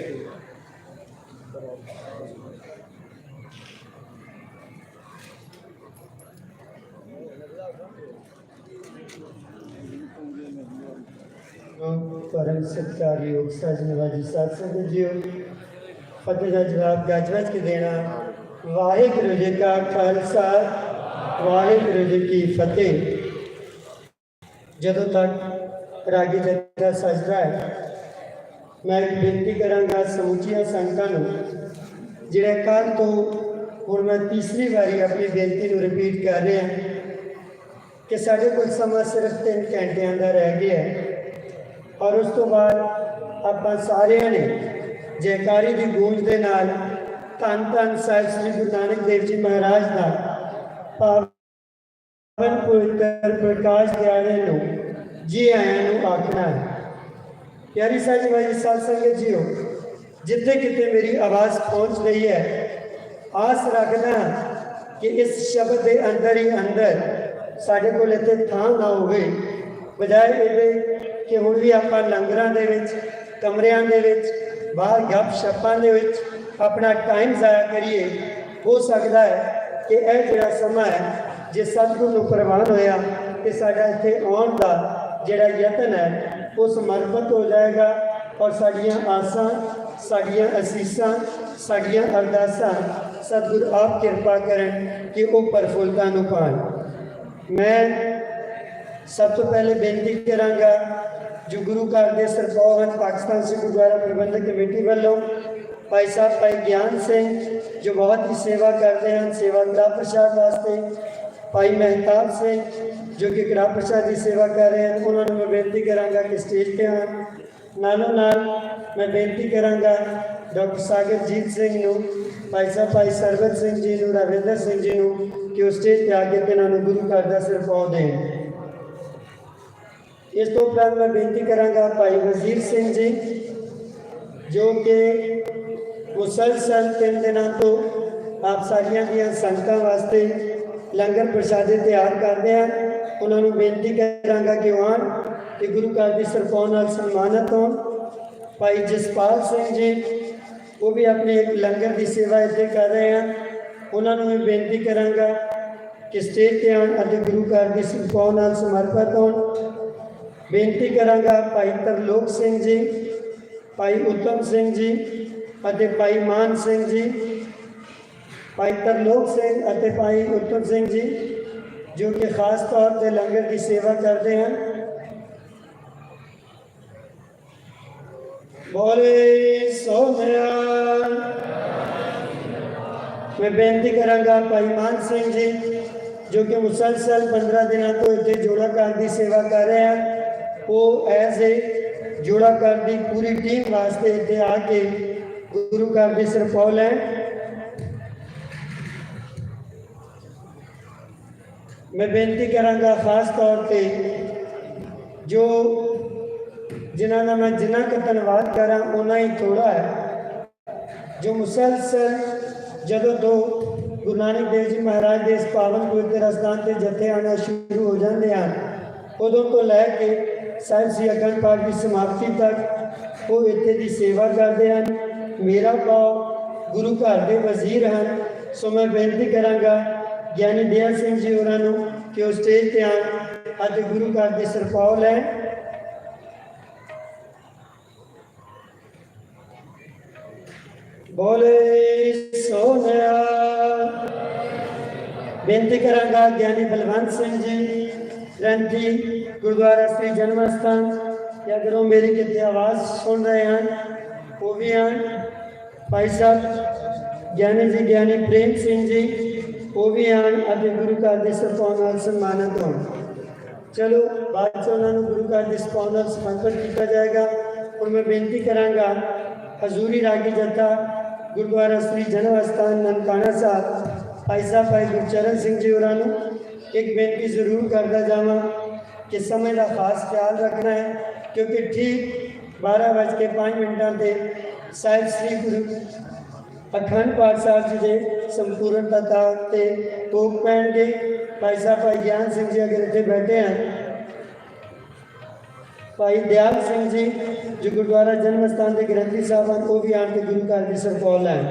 परम सत्कारयोग साजनवाजी साथ संगत जियो फतेह का जवाब गजवज के देना। वाहिगुरू जी का खालसा, वाहिगुरू जी की फतेह। जदों तक रागी जत्था सज रहा है, मैं एक बेनती करांगा समूचिया संगतां नूं, जिहड़े कल तो हुण मैं तीसरी बारी अपनी बेनती नूं रिपीट कर रहा कि साढ़े कोल समा सिर्फ 3 घंटिਆਂ ਦਾ रह गया है और उस तो बाद ਆਪਾਂ ਸਾਰਿਆਂ ਨੇ जयकारी की गूंज के नाल धन धन साहिब श्री गुरु नानक देव जी महाराज का पावन पवित्र प्रकाश दिहाड़े नूं जी आयां नूं आखना है। प्यारी साहिब साध संगत जीओ, जिथे किते मेरी आवाज़ पहुँच रही है, आस रखना कि इस शब्द के अंदर ही अंदर साढ़े कोल इत्थे थां ना होवे, बजाय ये कि हुण भी आपां लंगरां दे विच, कमरियां दे विच, बाहर गप शपां दे विच अपना टाइम ज़ाया करिए। हो सकता है कि यह जोड़ा समा है जे सतगुर नूं प्रवान होया तो साडा इत्थे आउण दा जिहड़ा यतन है वो समर्पित हो जाएगा और साड़ियाँ आसां, साड़ियाँ असीसां, साड़ियाँ अरदासां सतगुर आप किरपा करन कि वो प्रफुल्लता नूं पाण। मैं सब तो पहले बेनती करांगा जो गुरु घर के सरपौह हैं पाकिस्तान सिख गुरुद्वारा प्रबंधक कमेटी वालों भाई साहब भाई ज्ञान सिंह जो बहुत ही सेवा करते हैं, सेवा कड़ा प्रसाद वास्ते भाई महताब सिंह जो कि कड़ा प्रसाद की सेवा कर रहे हैं, उन्होंने मैं बेनती करांगा कि स्टेज पे आन। नालों नाल मैं बेनती करांगा डॉक्टर सागरजीत सिंह नूं, भाई साहब भाई सरबत सिंह जी नूं, रविंदर सिंह जी नूं कि वो स्टेज पर आके ते इन्होंने गुरु घर का सरपौह दें। इस तो उपरांत मैं बेनती करांगा भाई वजीर सिंह जी जो कि मुसलसल 3 दिनों तो आप सारिया दियां संगतां वास्ते लंगर प्रसादे तैयार करते हैं। उन्होंने बेनती करांगा कि वो आन कि गुरु घर की सरपौह नाल सन्मानित होण। भाई जसपाल सिंह जी वो भी अपने एक लंगर की सेवा इत्थे कर रहे हैं, उन्होंने मैं बेनती करांगा कि स्टेज पर आन और गुरु घर की सरपौह नाल समर्पित होण। बेनती करांगा भाई तरलोक सिंह जी, भाई उत्तम सिंह जी और भाई मान सिंह जी। भाई तरलोक सिंह और भाई उत्तम सिंह जी जो कि खास तौर पर लंगर की सेवा करते हैं। बोले सोनिया। मैं बेनती करांगा भाई मान सिंह जी जो कि मुसलसल 15 दिनों तो इतने जोड़ा घर की सेवा कर रहे हैं, वो एज ए जोड़ा घर की पूरी टीम वास्ते इतने आके गुरु घर की सरपौह लैन। मैं बेनती करांगा खास तौर पे जो जिन्होंने मैं जिन्ना का धन्यवाद करा उन्ना ही थोड़ा है, जो मुसलसल जदों तो गुरु नानक देव जी महाराज के इस पावन पवित्र स्थान से जत्थे आना शुरू हो जाते हैं उदों तो लैके साहिब श्री अखंड पाठ की समाप्ति तक वो इत्थे की सेवा करते हैं। मेरा भाव गुरु घर के वजीर हैं, सो मैं बेनती करांगा ज्ञानी दयाल सिंह जी होरां कि वो स्टेज पर आन अज गुरु घर की सरपौह लैन। बोले सोनिया। बेनती करांगा ज्ञानी बलवंत सिंह जी रंजी गुरुद्वारा श्री जन्म स्थान या अगर वो मेरी कितनी आवाज़ सुन रहे हैं वो भी हैं। भाई साहब ज्ञानी जी ज्ञानी प्रेम सिंह जी वो भी हैं अभी गुरु घर के सरपौह नाल सम्मानित हो। चलो बाद से उन्होंने गुरु घर के सरपौह नाल समर्पित किया जाएगा। और मैं बेनती करांगा हजूरी रागी जत्था गुरुद्वारा श्री जन्म स्थान ननकाना साहब भाई साहब भाई गुरचरण सिंह जी होरां एक बेनती जरूर करता जावां कि समय का खास ख्याल रखना है क्योंकि ठीक 12:05 से साहिब श्री गुरु अखंड पाठ साहब जी के संपूर्ण तथा भोग पैणगे। भाई साहब भाई ज्ञान सिंह जी अगर इतने बैठे हैं, भाई दयाल सिंह जी जो गुरुद्वारा जन्म स्थान के ग्रंथी साहब हैं वो भी आके गुरु घर की सरपौह लैन।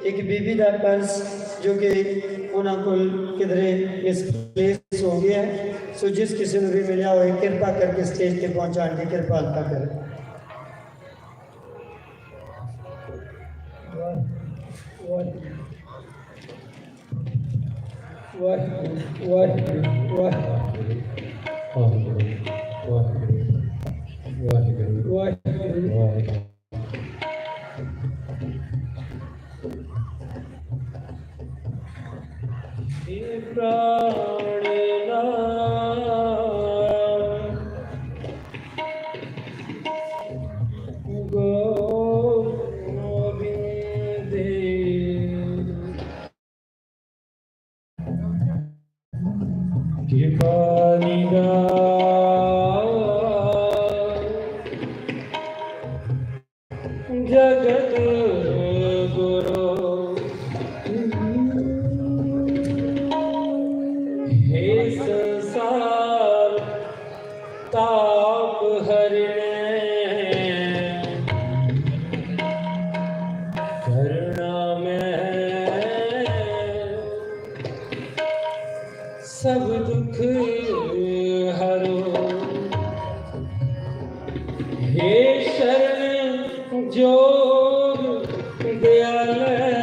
एक बीबी का पर्स जो कि उन्होंने को किधरे मिसप्लेस हो गया है, सो जिस किसी ने भी मिला हो कृपा करके स्टेज पे पहुंचाने की कृपालता करें। Kirpa ताप हरने करुणा में सब दुख हरो। हे शरण जोग दयालय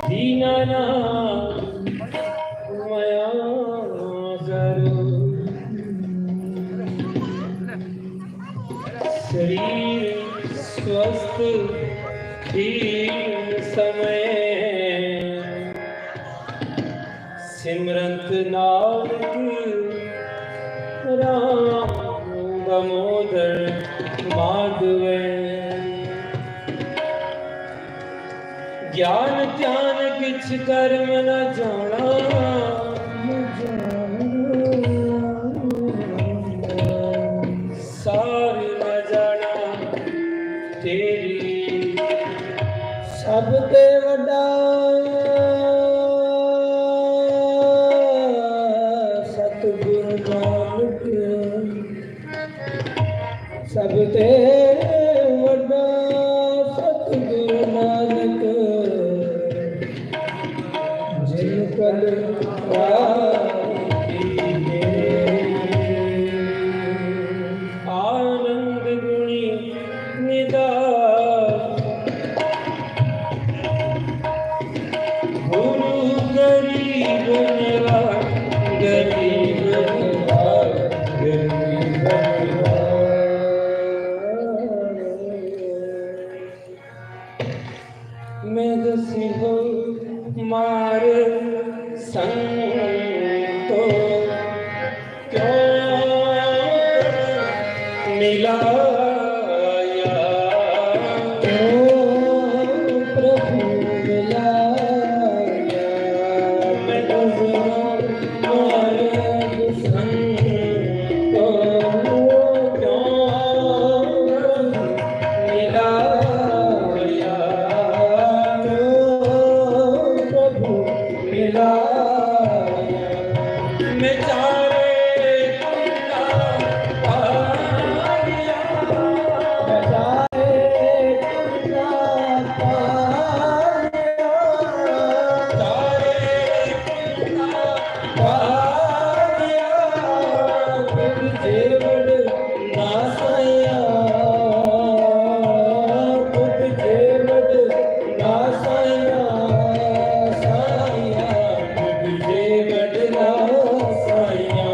दीनानाथ मया करो। शरीर स्वस्थ दीन समय सिमरंत नानक राम दामोदर माधव। ज्ञान ध्यान किछ कर्म न जाना सार न जाना तेरी सब ते वड्डा सतगुरु नानक सब ते वड्डा सतगुरु नानक जिन कल आनंद गुणी निदान गुरु गरीब निवार गरीब निवार गरीब निवार। मैं दसी हो मार संतो क्यों मिलाया क्यों प्रभु मिलाया। मैं दसी हो मार संतो क्यों मिलाया प्रभु मिलाया। मैं चारे कुंडा पाया मैं चारे कुंडा पाया चारे कुंडा पाया गुर जेवड़ नासया गुर जेवड़ नासया साया गुर जेवड़ नासया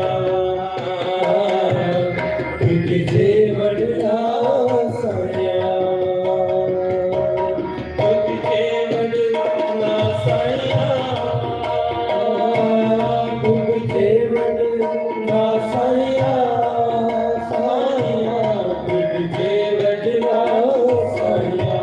गुर जेवड़ नासया गुर जेवड़ नासया गुर जेवड़ नासया साया गुर जेवड़ नासया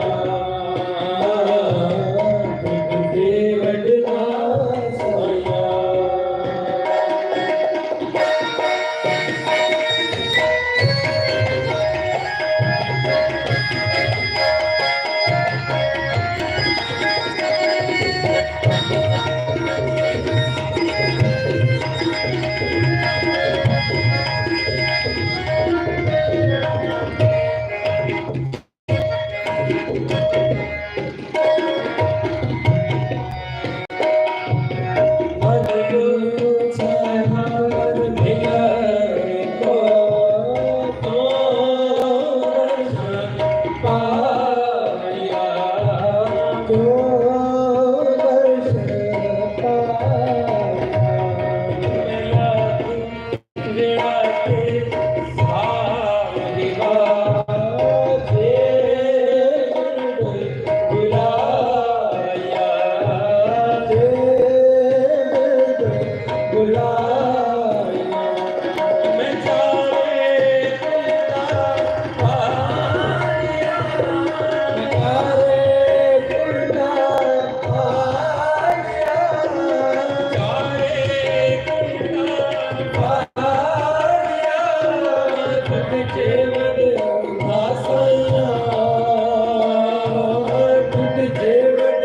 गुर जेवड़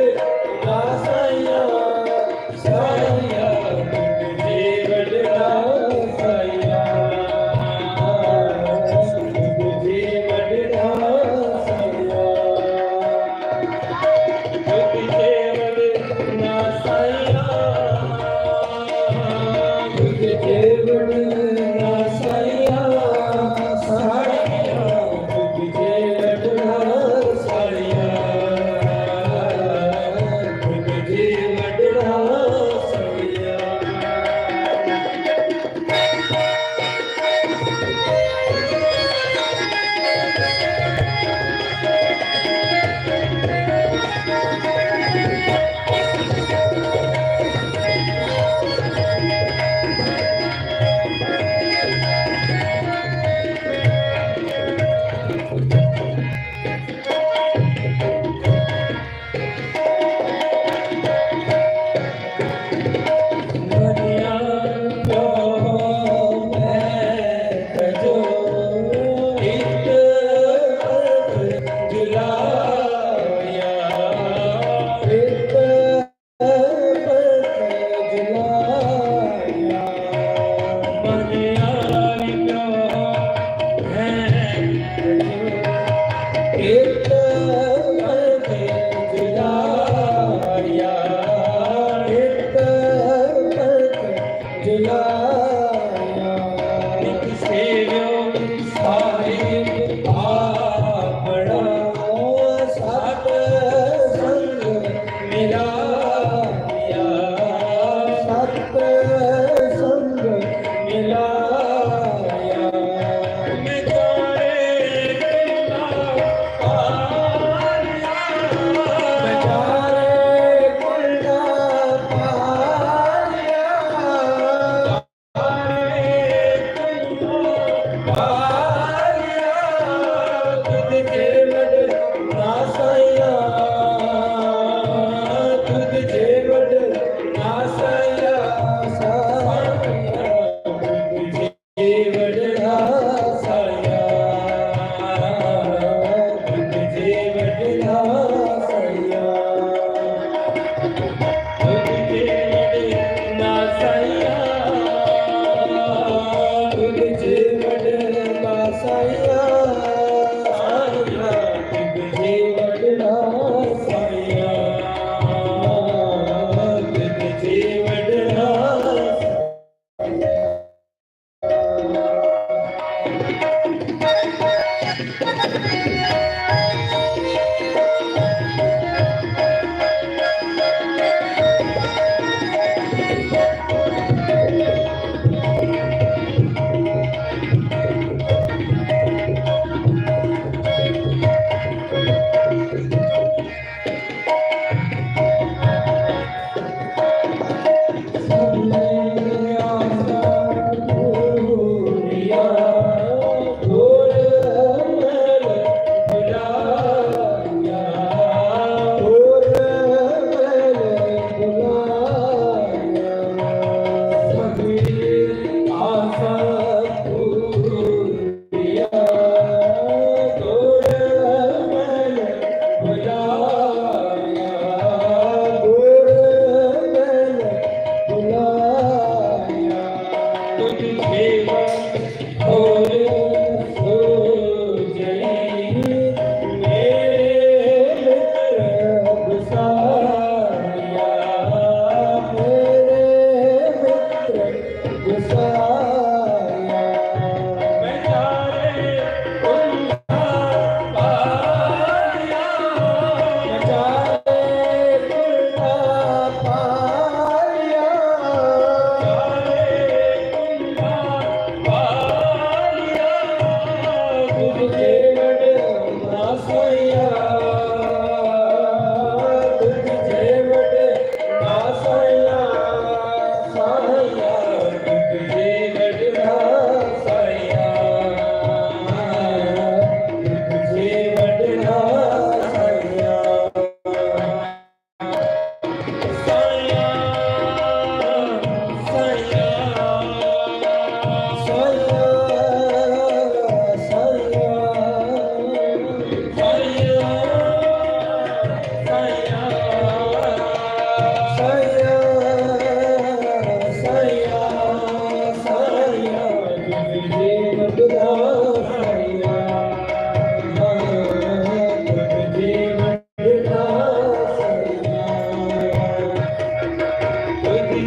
नासया। साया ਵਡਣਾ ਸਾਇਆ ਸਾਇਆ ਤੁਝੇ ਵਡਣਾ ਸਾਇਆ ਤੁਝੇ ਵਡਣਾ ਸਾਇਆ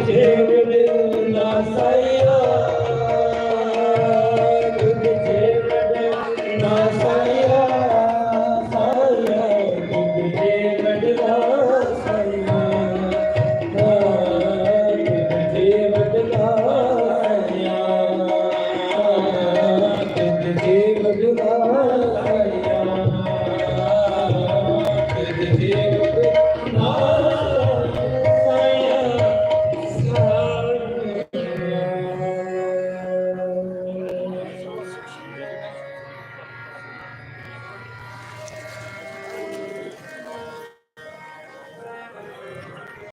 Deus.